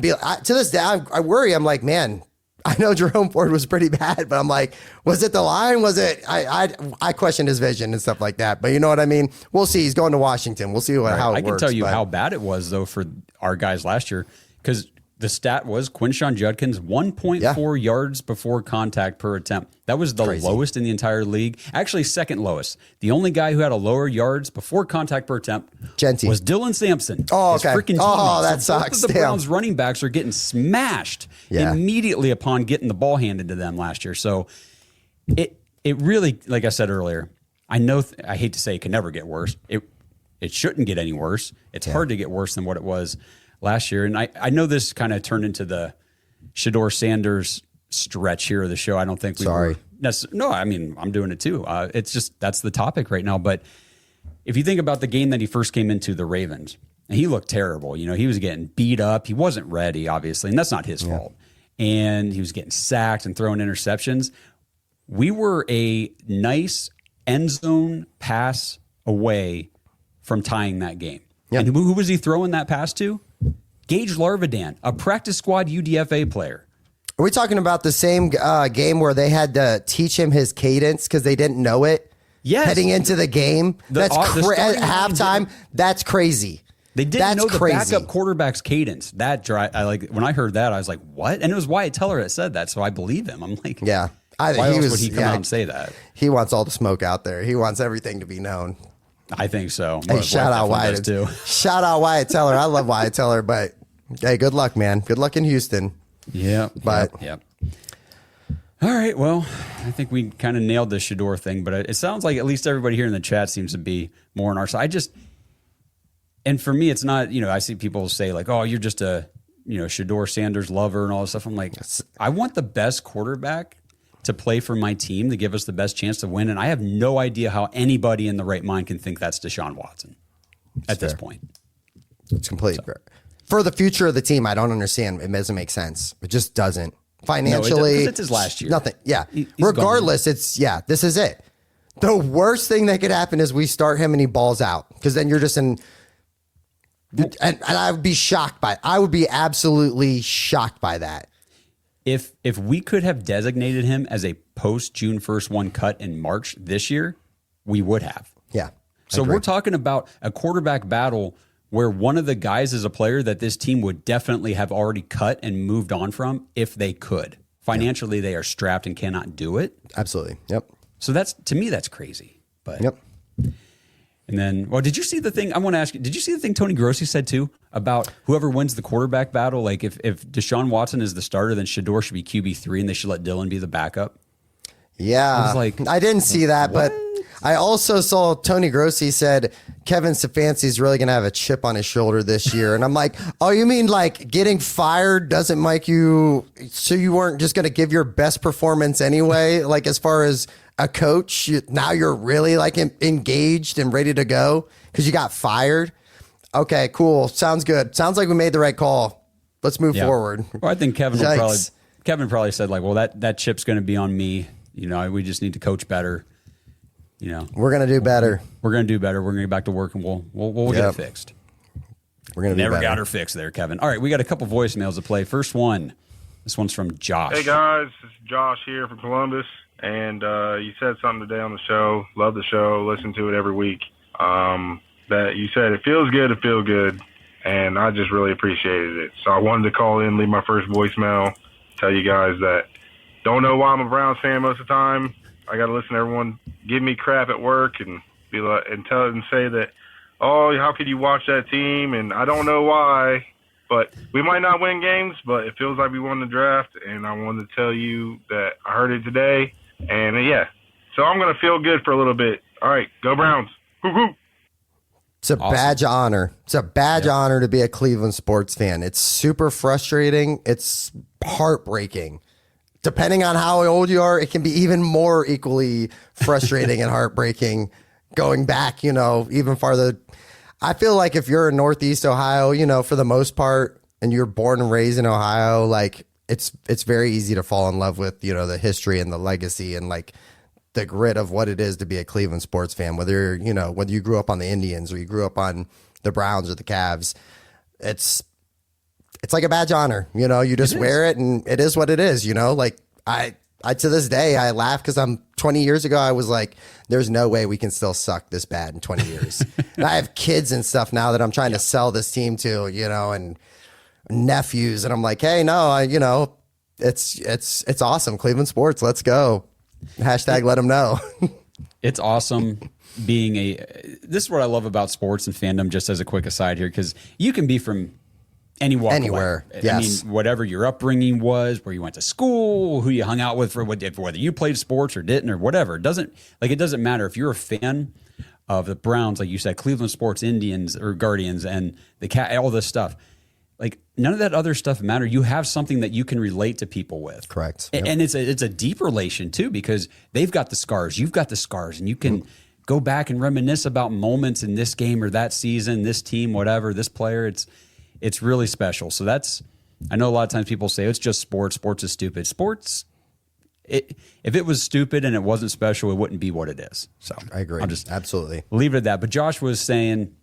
be to this day, I worry. I'm like, man, I know Jerome Ford was pretty bad, but I'm like, was it the line? Was it? I questioned his vision and stuff like that. But you know what I mean? We'll see. He's going to Washington. We'll see how it works. I can tell you how bad it was though for our guys last year, because the stat was Quinshon Judkins 1.4 yards before contact per attempt. That was the lowest in the entire league. Actually, second lowest. The only guy who had a lower yards before contact per attempt was Dylan Sampson. Oh, okay. That sucks. Both of the Browns running backs are getting smashed immediately upon getting the ball handed to them last year. So it really, like I said earlier, I know I hate to say it can never get worse. It shouldn't get any worse. It's hard to get worse than what it was last year. And I know this kind of turned into the Shedeur Sanders stretch here of the show. I don't think we were. No, I mean, I'm doing it too. It's just, that's the topic right now. But if you think about the game that he first came into, the Ravens, and he looked terrible. He was getting beat up. He wasn't ready, obviously, and that's not his fault. And he was getting sacked and throwing interceptions. We were a nice end zone pass away from tying that game. Yep. And who was he throwing that pass to? Gage Larvidan, a practice squad UDFA player. Are we talking about the same game where they had to teach him his cadence because they didn't know it? Yes. Heading into the game? At halftime? That's crazy. They didn't know the backup quarterback's cadence. When I heard that, I was like, what? And it was Wyatt Teller that said that, so I believe him. I'm like, yeah. Why else would he come out and say that? He wants all the smoke out there. He wants everything to be known. I think so. Hey, shout out Wyatt too. Shout out Wyatt Teller. I love Wyatt Teller, but hey, good luck, man. Good luck in Houston. Yeah. Yep. All right. Well, I think we kind of nailed the Shedeur thing, but it sounds like at least everybody here in the chat seems to be more on our side. And for me, it's not, I see people say like, oh, you're just a, Shedeur Sanders lover and all this stuff. I'm like, I want the best quarterback to play for my team to give us the best chance to win. And I have no idea how anybody in the right mind can think that's Deshaun Watson at this point. It's completely fair. For the future of the team, I don't understand. It doesn't make sense. It just doesn't. Financially, it's his last year. Nothing. Yeah. Regardless, gone. This is it. The worst thing that could happen is we start him and he balls out, because then you're just in. And I would be shocked by it. I would be absolutely shocked by that. If we could have designated him as a post June 1st one cut in March this year, we would have. Yeah. So we're talking about a quarterback battle where one of the guys is a player that this team would definitely have already cut and moved on from if they could. Financially, they are strapped and cannot do it. Absolutely. Yep. So to me, that's crazy. But yep. And then, did you see the thing? I want to ask you, did you see the thing Tony Grossi said too about whoever wins the quarterback battle? Like if Deshaun Watson is the starter, then Shedeur should be QB3 and they should let Dylan be the backup. Yeah. I didn't see that, but I also saw Tony Grossi said Kevin Stefanski's really going to have a chip on his shoulder this year. And I'm like, oh, you mean like getting fired doesn't make you, so you weren't just going to give your best performance anyway? Like as far as a coach, now you're really like engaged and ready to go because you got fired. Okay, cool. Sounds good. Sounds like we made the right call. Let's move forward. Well, I think Kevin probably said like, well, that chip's going to be on me. We just need to coach better. We're going to do better. We're going to do better. We're going to get back to work and we'll get it fixed. We're going to never got her fixed there, Kevin. All right, we got a couple voicemails to play. First one. This one's from Josh. Hey guys, this is Josh here from Columbus. And you said something today on the show. Love the show. Listen to it every week. That you said it feels good to feel good, and I just really appreciated it. So I wanted to call in, leave my first voicemail, tell you guys that don't know why I'm a Browns fan most of the time. I got to listen to everyone give me crap at work and be like and say that oh, how could you watch that team? And I don't know why, but we might not win games, but it feels like we won the draft. And I wanted to tell you that I heard it today. And yeah, so I'm going to feel good for a little bit. All right, go Browns. Woo-hoo. It's a badge of honor. It's a badge of honor to be a Cleveland sports fan. It's super frustrating. It's heartbreaking. Depending on how old you are, it can be even more equally frustrating and heartbreaking going back, even farther. I feel like if you're in Northeast Ohio, for the most part, and you're born and raised in Ohio, like it's very easy to fall in love with, the history and the legacy and like the grit of what it is to be a Cleveland sports fan, whether you grew up on the Indians or you grew up on the Browns or the Cavs. It's like a badge of honor, you just wear it and it is what it is, like I to this day, I laugh because 20 years ago, I was like, there's no way we can still suck this bad in 20 years. And I have kids and stuff now that I'm trying to sell this team to, and nephews. And I'm like, hey, no, it's awesome. Cleveland sports. Let's go. Hashtag let them know. It's awesome being this is what I love about sports and fandom, just as a quick aside here, because you can be from anywhere. Yes. I mean, whatever your upbringing was, where you went to school, who you hung out with, whether you played sports or didn't or whatever. It doesn't matter. If you're a fan of the Browns, like you said, Cleveland sports, Indians or Guardians and the cat, all this stuff, like none of that other stuff matter. You have something that you can relate to people with. Correct. And it's a deep relation too, because they've got the scars, you've got the scars, and you can go back and reminisce about moments in this game or that season, this team, whatever, this player. It's really special. So I know a lot of times people say it's just sports. Sports is stupid. Sports, if it was stupid and it wasn't special, it wouldn't be what it is. So I agree. I'll just absolutely leave it at that. But Josh was saying,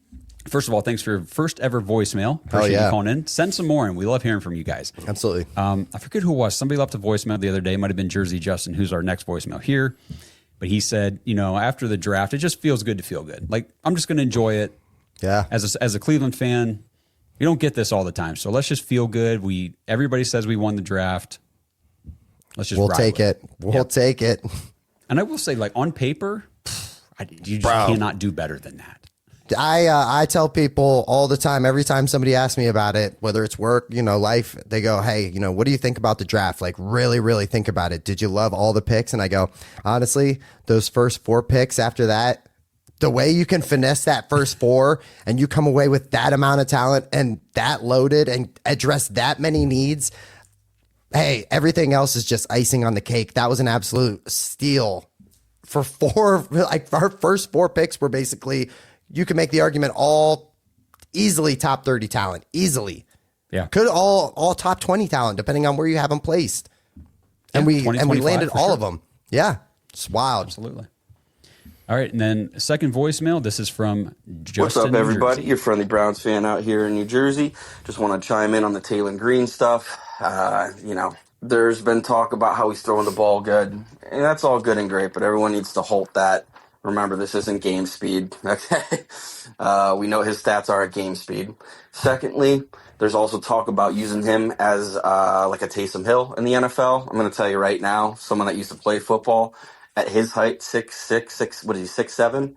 first of all, thanks for your first ever voicemail. Appreciate you calling in. Send some more in. We love hearing from you guys. Absolutely. I forget who it was. Somebody left a voicemail the other day. It might have been Jersey Justin, who's our next voicemail here. But he said, after the draft, it just feels good to feel good. Like, I'm just going to enjoy it. Yeah. As a Cleveland fan, we don't get this all the time. So let's just feel good. Everybody says we won the draft. Let's just take it. We'll take it. And I will say, like, on paper, you just cannot do better than that. I tell people all the time, every time somebody asks me about it, whether it's work, life, they go, hey, what do you think about the draft? Like, really, really think about it. Did you love all the picks? And I go, honestly, those first 4 picks after that, the way you can finesse that first 4 and you come away with that amount of talent and that loaded and address that many needs. Hey, everything else is just icing on the cake. That was an absolute steal for 4. Like, our first 4 picks were basically, you can make the argument all easily top 30 talent, easily. Yeah. Could all top 20 talent, depending on where you have them placed. And we landed all of them. Yeah. It's wild. Absolutely. All right. And then second voicemail. This is from Justin. What's up, everybody? Your friendly Browns fan out here in New Jersey. Just want to chime in on the Taylor Green stuff. There's been talk about how he's throwing the ball good, and that's all good and great, but everyone needs to halt that. Remember, this isn't game speed, okay? We know his stats are at game speed. Secondly, there's also talk about using him as like a Taysom Hill in the NFL. I'm going to tell you right now, someone that used to play football, at his height, 6'7",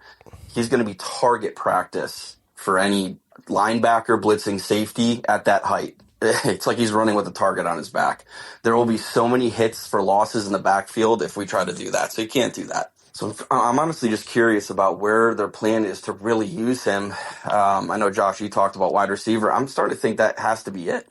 he's going to be target practice for any linebacker, blitzing, safety at that height. It's like he's running with a target on his back. There will be so many hits for losses in the backfield if we try to do that, so you can't do that. So I'm honestly just curious about where their plan is to really use him. I know, Josh, you talked about wide receiver. I'm starting to think that has to be it,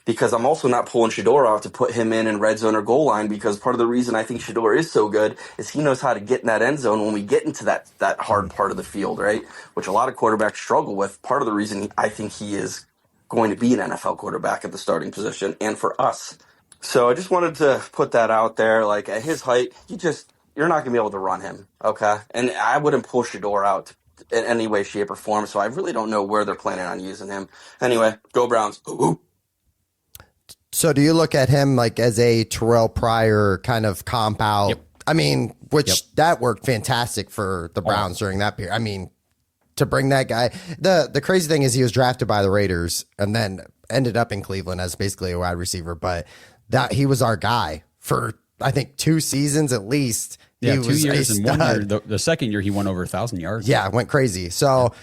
because I'm also not pulling Shedeur off to put him in red zone or goal line, because part of the reason I think Shedeur is so good is he knows how to get in that end zone when we get into that hard part of the field, right, which a lot of quarterbacks struggle with. Part of the reason I think he is going to be an NFL quarterback at the starting position and for us. So I just wanted to put that out there. Like, at his height, you're not going to be able to run him, okay? And I wouldn't pull Shedeur out in any way, shape, or form, so I really don't know where they're planning on using him. Anyway, go Browns. Ooh. So do you look at him like as a Terrell Pryor kind of comp out? Yep. I mean, that worked fantastic for the Browns during that period. I mean, to bring that guy, the crazy thing is he was drafted by the Raiders and then ended up in Cleveland as basically a wide receiver, but that he was our guy for, I think, 2 seasons at least. Yeah, he 2 was years and 1 year. The second year he went over 1,000 yards. Yeah, went crazy. So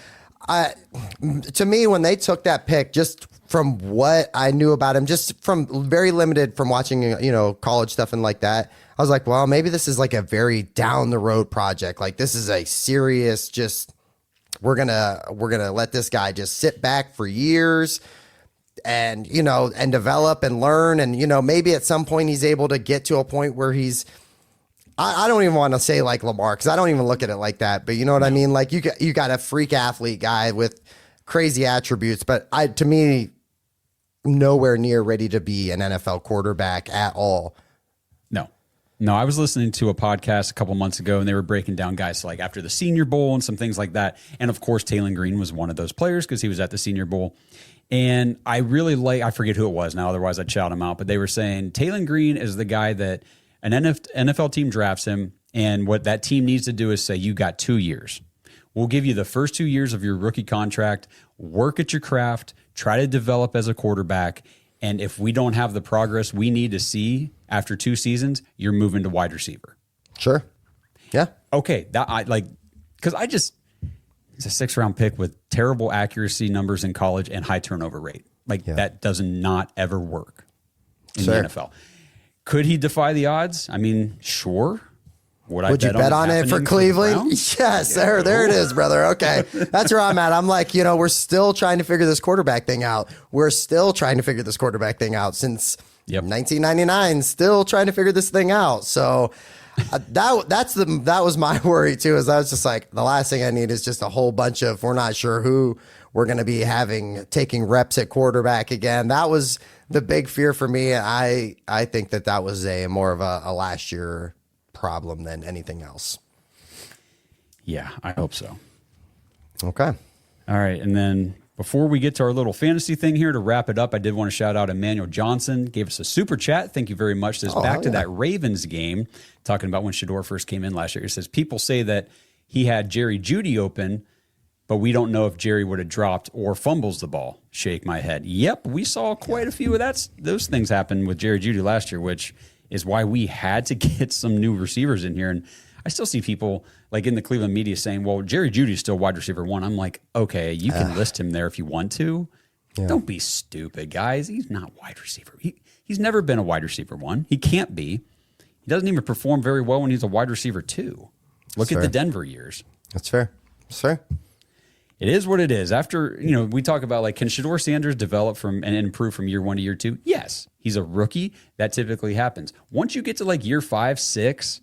To me, when they took that pick, just from what I knew about him, just from very limited from watching, college stuff and like that, I was like, well, maybe this is like a very down the road project. Like this is a serious, just we're gonna let this guy just sit back for years and and develop and learn, and maybe at some point he's able to get to a point where he's. I don't even want to say like Lamar because I don't even look at it like that. But you know what I mean? Like you got a freak athlete guy with crazy attributes, but to me, nowhere near ready to be an NFL quarterback at all. No, I was listening to a podcast a couple months ago, and they were breaking down guys like after the Senior Bowl and some things like that. And of course, Taylor Green was one of those players because he was at the Senior Bowl. And I really I forget who it was now, otherwise I'd shout him out. But they were saying Taylor Green is the guy that an NFL team drafts him, and what that team needs to do is say, you got 2 years. We'll give you the first 2 years of your rookie contract, work at your craft, try to develop as a quarterback. And if we don't have the progress we need to see after 2 seasons, you're moving to wide receiver. Sure. Yeah. Okay. Because it's a 6th-round pick with terrible accuracy numbers in college and high turnover rate. That does not ever work in the NFL. Could he defy the odds? I mean, sure. Would you bet on it for Cleveland? Yes, there it is, brother. Okay. That's where I'm at. I'm like, we're still trying to figure this quarterback thing out. We're still trying to figure this quarterback thing out since 1999, still trying to figure this thing out. So that was my worry too, is I was just like, the last thing I need is just a whole bunch of, we're not sure who we're going to be taking reps at quarterback again. That was the big fear for me. I think that was more of a last year problem than anything else. Yeah, I hope so. Okay. All right. And then before we get to our little fantasy thing here to wrap it up, I did want to shout out Emmanuel Johnson. Gave us a super chat. Thank you very much. Says back to that Ravens game, talking about when Shedeur first came in last year. It says people say that he had Jerry Jeudy open, but we don't know if Jerry would have dropped or fumbles the ball. Shake my head. Yep, we saw quite a few of those things happen with Jerry Jeudy last year, which is why we had to get some new receivers in here. And I still see people like in the Cleveland media saying, well, Jerry Jeudy's still wide receiver 1. I'm like, okay, you can list him there if you want to. Yeah. Don't be stupid, guys. He's not wide receiver. He's never been a wide receiver 1. He can't be. He doesn't even perform very well when he's a wide receiver 2. Look at the Denver years. That's fair. That's fair. It is what it is. After, we talk about can Shedeur Sanders develop and improve from year 1 to year 2? Yes. He's a rookie. That typically happens. Once you get to year 5, 6,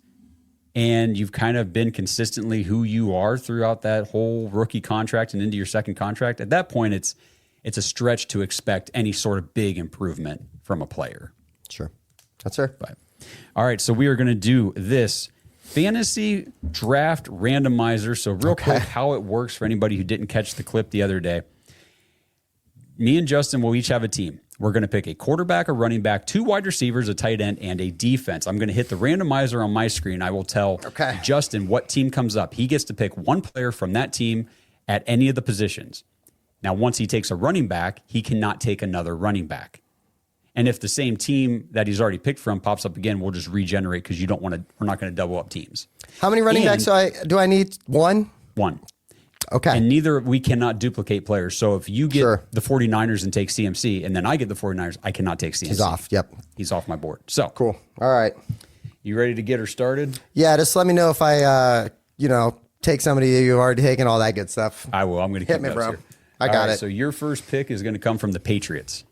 and you've kind of been consistently who you are throughout that whole rookie contract and into your second contract, at that point, it's a stretch to expect any sort of big improvement from a player. Sure. That's fair. But, all right, so we are going to do this fantasy draft randomizer. So real quick, how it works for anybody who didn't catch the clip the other day. Me and Justin will each have a team. We're going to pick a quarterback, a running back, 2 wide receivers, a tight end, and a defense. I'm going to hit the randomizer on my screen. I will tell Justin what team comes up. He gets to pick one player from that team at any of the positions. Now, once he takes a running back, he cannot take another running back. And if the same team that he's already picked from pops up again, we'll just regenerate because we're not going to double up teams. How many running backs do I need? 1? 1. Okay. And we cannot duplicate players. So if you get the 49ers and take CMC, and then I get the 49ers, I cannot take CMC. He's off. Yep. He's off my board. So cool. All right. You ready to get her started? Yeah. Just let me know if I, take somebody you've already taken, all that good stuff. I will. I'm going to hit me, bro. Here. I got it. So your first pick is going to come from the Patriots.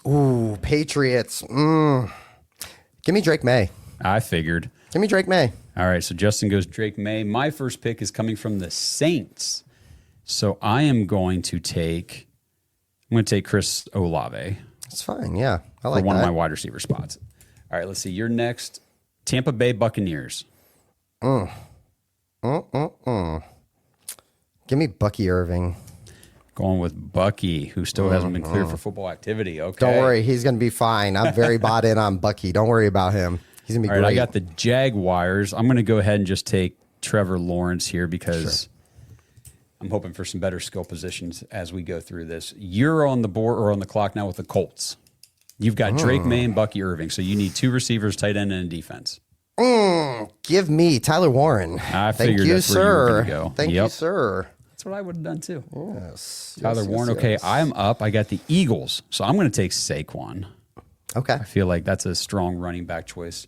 Ooh, Patriots. Give me Drake May. I figured. Give me Drake May. All right. So Justin goes Drake May. My first pick is coming from the Saints. So I am going to take Chris Olave. That's fine. Yeah. I like for one of my wide receiver spots. All right. Let's see. You're next. Tampa Bay Buccaneers. Give me Bucky Irving. Going with Bucky, who still hasn't been cleared for football activity. Okay. Don't worry. He's going to be fine. I'm very bought in on Bucky. Don't worry about him. He's going to be great. I got the Jaguars. I'm going to go ahead and just take Trevor Lawrence here because I'm hoping for some better skill positions as we go through this. You're on the board or on the clock now with the Colts. You've got Drake May and Bucky Irving. So you need 2 receivers, tight end, and a defense. Give me Tyler Warren. I figured that's where you were going to go. Thank you, sir. That's That's what I would have done too. Yes. Tyler Warren. Okay, I'm up. I got the Eagles, so I'm going to take Saquon. Okay. I feel like that's a strong running back choice.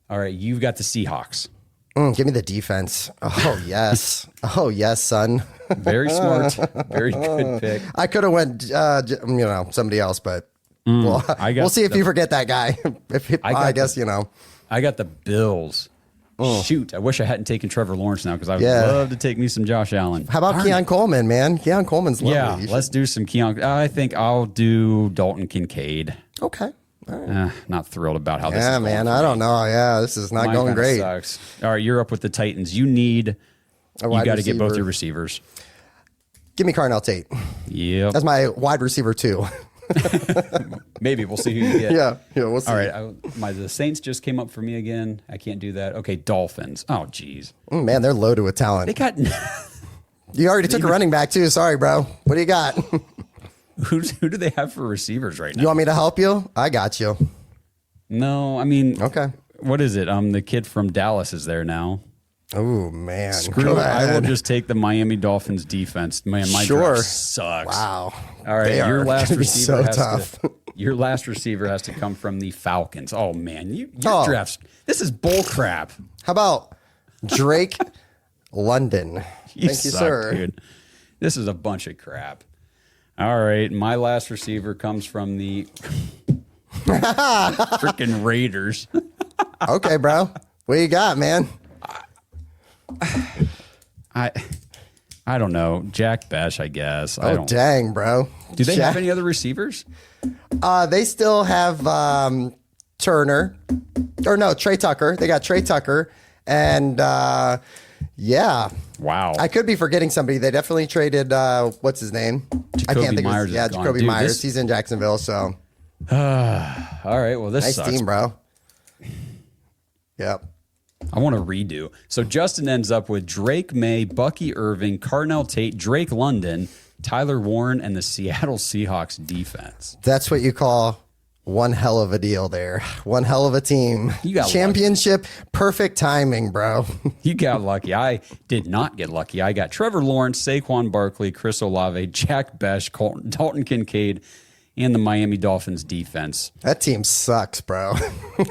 All right, you've got the Seahawks. Give me the defense. Oh, yes. Oh, yes, son. Very smart. Very good pick. I could have went, somebody else, but we'll see if you forget that guy. I guess. I got the Bills. Shoot, I wish I hadn't taken Trevor Lawrence now because I would love to take me some Josh Allen. How about Keon Coleman, man? Keon Coleman's lovely. Yeah, let's do some Keon. I think I'll do Dalton Kincaid. Okay. All right. Not thrilled about how this is going. Man, I don't know. Yeah, this is not going great. Sucks. All right, you're up with the Titans. You got to get both your receivers. Give me Carnell Tate. Yeah. That's my wide receiver, too. Maybe we'll see who you get. Yeah, we'll see. All right, the Saints just came up for me again. I can't do that. Okay, Dolphins. Oh, geez. Man, they're loaded with talent. They got. You already took a running back too. Sorry, bro. What do you got? Who do they have for receivers right now? You want me to help you? I got you. No, I mean, okay. What is it? The kid from Dallas is there now. Oh man, screw it. I will just take the Miami Dolphins defense. Man, my draft sucks. Wow. All right, your last receiver your last receiver has to come from the Falcons. Oh man, your drafts. This is bull crap. How about Drake London? You Thank you, suck, sir. Dude. This is a bunch of crap. All right, my last receiver comes from the freaking Raiders. Okay, bro. What you got, man? I don't know. Jack Besh, I guess. Dang, bro. Do they have any other receivers? They still have Turner. Or no, Trey Tucker. They got Trey Tucker. And yeah. Wow. I could be forgetting somebody. They definitely traded what's his name? I can't think Myers of his, Jacoby Myers. He's in Jacksonville, so. All right. Well, this nice sucks. team, bro. Yep. I want to redo. So Justin ends up with Drake May, Bucky Irving, Carnell Tate, Drake London, Tyler Warren, and the Seattle Seahawks defense. That's what you call one hell of a deal there. One hell of a team. You got championship, perfect timing, bro. You got lucky. I did not get lucky. I got Trevor Lawrence, Saquon Barkley, Chris Olave, Jack Besh, Dalton Kincaid, and the Miami Dolphins defense. That team sucks, bro.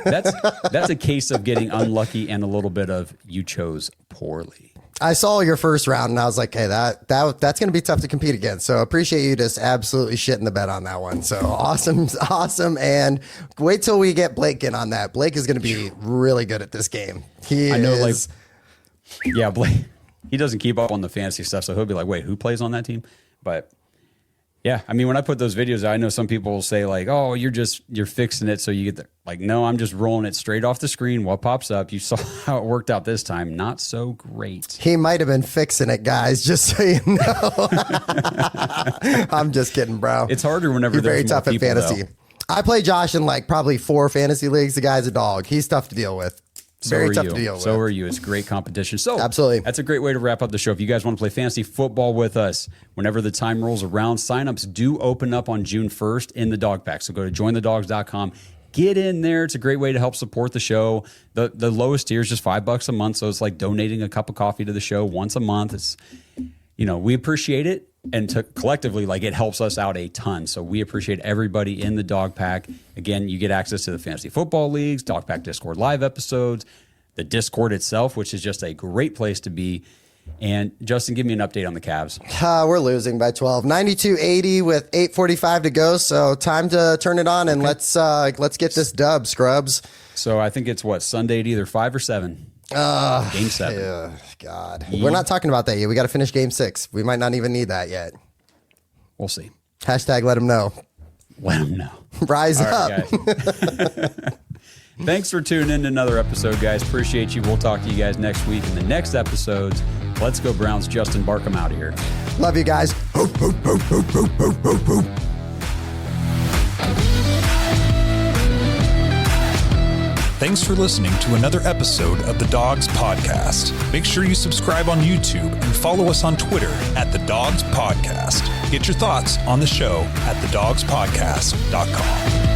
That's a case of getting unlucky and a little bit of you chose poorly. I saw your first round and I was like, hey, that's going to be tough to compete against. So appreciate you just absolutely shitting the bed on that one. So awesome. And wait till we get Blake in on that. Blake is going to be really good at this game. Blake, he doesn't keep up on the fantasy stuff. So he'll be like, wait, who plays on that team? But yeah, I mean, when I put those videos, I know some people will say like, oh, you're fixing it so you get there. Like, no, I'm just rolling it straight off the screen. What pops up? You saw how it worked out this time. Not so great. He might have been fixing it, guys, just so you know. I'm just kidding, bro. It's harder whenever you're very there's tough more at people, fantasy. though. I play Josh in like probably 4 fantasy leagues. The guy's a dog. He's tough to deal with. Very tough to deal with. So are you. It's great competition. So absolutely. That's a great way to wrap up the show. If you guys want to play fantasy football with us, whenever the time rolls around, signups do open up on June 1st in the dog pack. So go to jointhedogs.com. Get in there. It's a great way to help support the show. The lowest tier is just $5 a month. So it's like donating a cup of coffee to the show once a month. It's, we appreciate it. And collectively, like, it helps us out a ton. So we appreciate everybody in the dog pack. Again, you get access to the fantasy football leagues, dog pack Discord live episodes, the Discord itself, which is just a great place to be. And Justin, give me an update on the Cavs. We're losing by 12, 92-80 with 8:45 to go. So time to turn it on and let's get this dub, scrubs. So I think it's Sunday at either 5 or 7. Game 7. God, we're not talking about that yet. We got to finish Game 6. We might not even need that yet. We'll see. Hashtag let them know. Let them know. Rise up. Thanks for tuning in to another episode, guys. Appreciate you. We'll talk to you guys next week in the next episodes. Let's go Browns. Justin Barkham out of here. Love you guys. Thanks for listening to another episode of The Dogs Podcast. Make sure you subscribe on YouTube and follow us on Twitter at The Dogs Podcast. Get your thoughts on the show at thedogspodcast.com.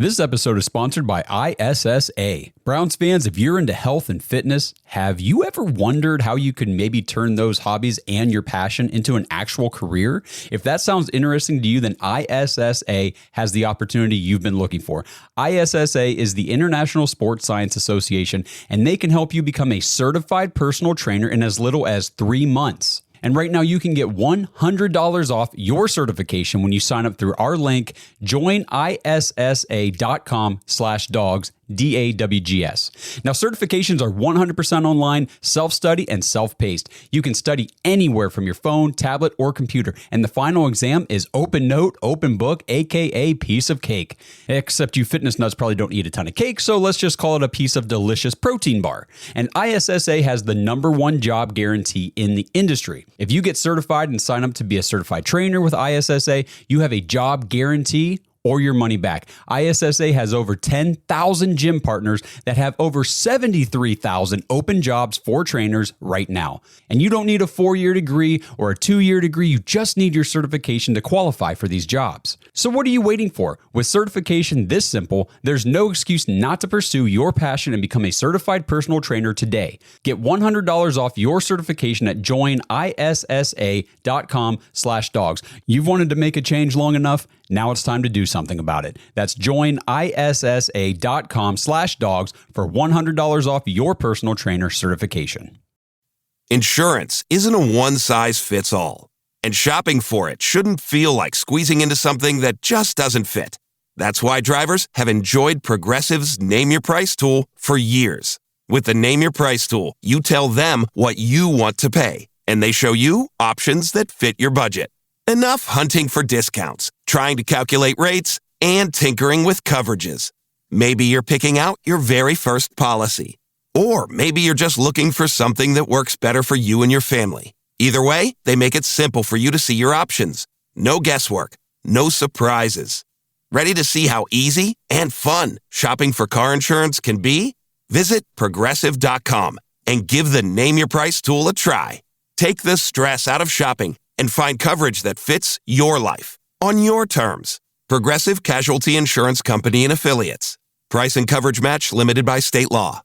This episode is sponsored by ISSA. Browns fans, if you're into health and fitness, have you ever wondered how you could maybe turn those hobbies and your passion into an actual career? If that sounds interesting to you, then ISSA has the opportunity you've been looking for. ISSA is the International Sports Science Association, and they can help you become a certified personal trainer in as little as 3 months. And right now you can get $100 off your certification when you sign up through our link, joinissa.com/dogs, DAWGS. Now, certifications are 100% online, self-study, and self-paced. You can study anywhere from your phone, tablet, or computer. And the final exam is open note, open book, aka piece of cake. Except you fitness nuts probably don't eat a ton of cake, so let's just call it a piece of delicious protein bar. And ISSA has the #1 job guarantee in the industry. If you get certified and sign up to be a certified trainer with ISSA, you have a job guarantee or your money back. ISSA has over 10,000 gym partners that have over 73,000 open jobs for trainers right now. And you don't need a 4-year degree or a 2-year degree. You just need your certification to qualify for these jobs. So what are you waiting for? With certification this simple, there's no excuse not to pursue your passion and become a certified personal trainer today. Get $100 off your certification at joinissa.com/dogs. You've wanted to make a change long enough. Now it's time to do something about it. That's joinissa.com/dogs for $100 off your personal trainer certification. Insurance isn't a one-size-fits-all, and shopping for it shouldn't feel like squeezing into something that just doesn't fit. That's why drivers have enjoyed Progressive's Name Your Price tool for years. With the Name Your Price tool, you tell them what you want to pay, and they show you options that fit your budget. Enough hunting for discounts, trying to calculate rates, and tinkering with coverages. Maybe you're picking out your very first policy. Or maybe you're just looking for something that works better for you and your family. Either way, they make it simple for you to see your options. No guesswork, no surprises. Ready to see how easy and fun shopping for car insurance can be? Visit Progressive.com and give the Name Your Price tool a try. Take the stress out of shopping and find coverage that fits your life on your terms. Progressive Casualty Insurance Company and Affiliates. Price and coverage match limited by state law.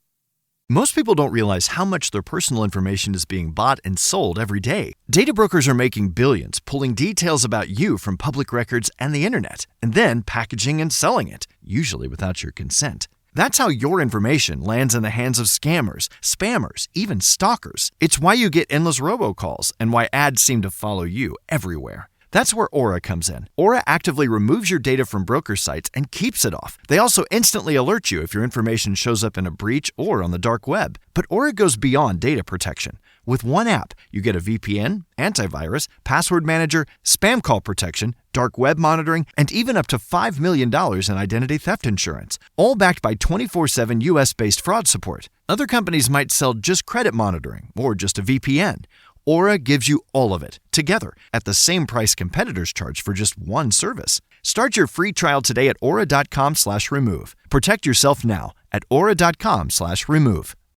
Most people don't realize how much their personal information is being bought and sold every day. Data brokers are making billions, pulling details about you from public records and the internet, and then packaging and selling it, usually without your consent. That's how your information lands in the hands of scammers, spammers, even stalkers. It's why you get endless robocalls and why ads seem to follow you everywhere. That's where Aura comes in. Aura actively removes your data from broker sites and keeps it off. They also instantly alert you if your information shows up in a breach or on the dark web. But Aura goes beyond data protection. With one app, you get a VPN, antivirus, password manager, spam call protection, dark web monitoring, and even up to $5 million in identity theft insurance, all backed by 24/7 US-based fraud support. Other companies might sell just credit monitoring or just a VPN. Aura gives you all of it, together, at the same price competitors charge for just one service. Start your free trial today at aura.com/remove. Protect yourself now at aura.com/remove.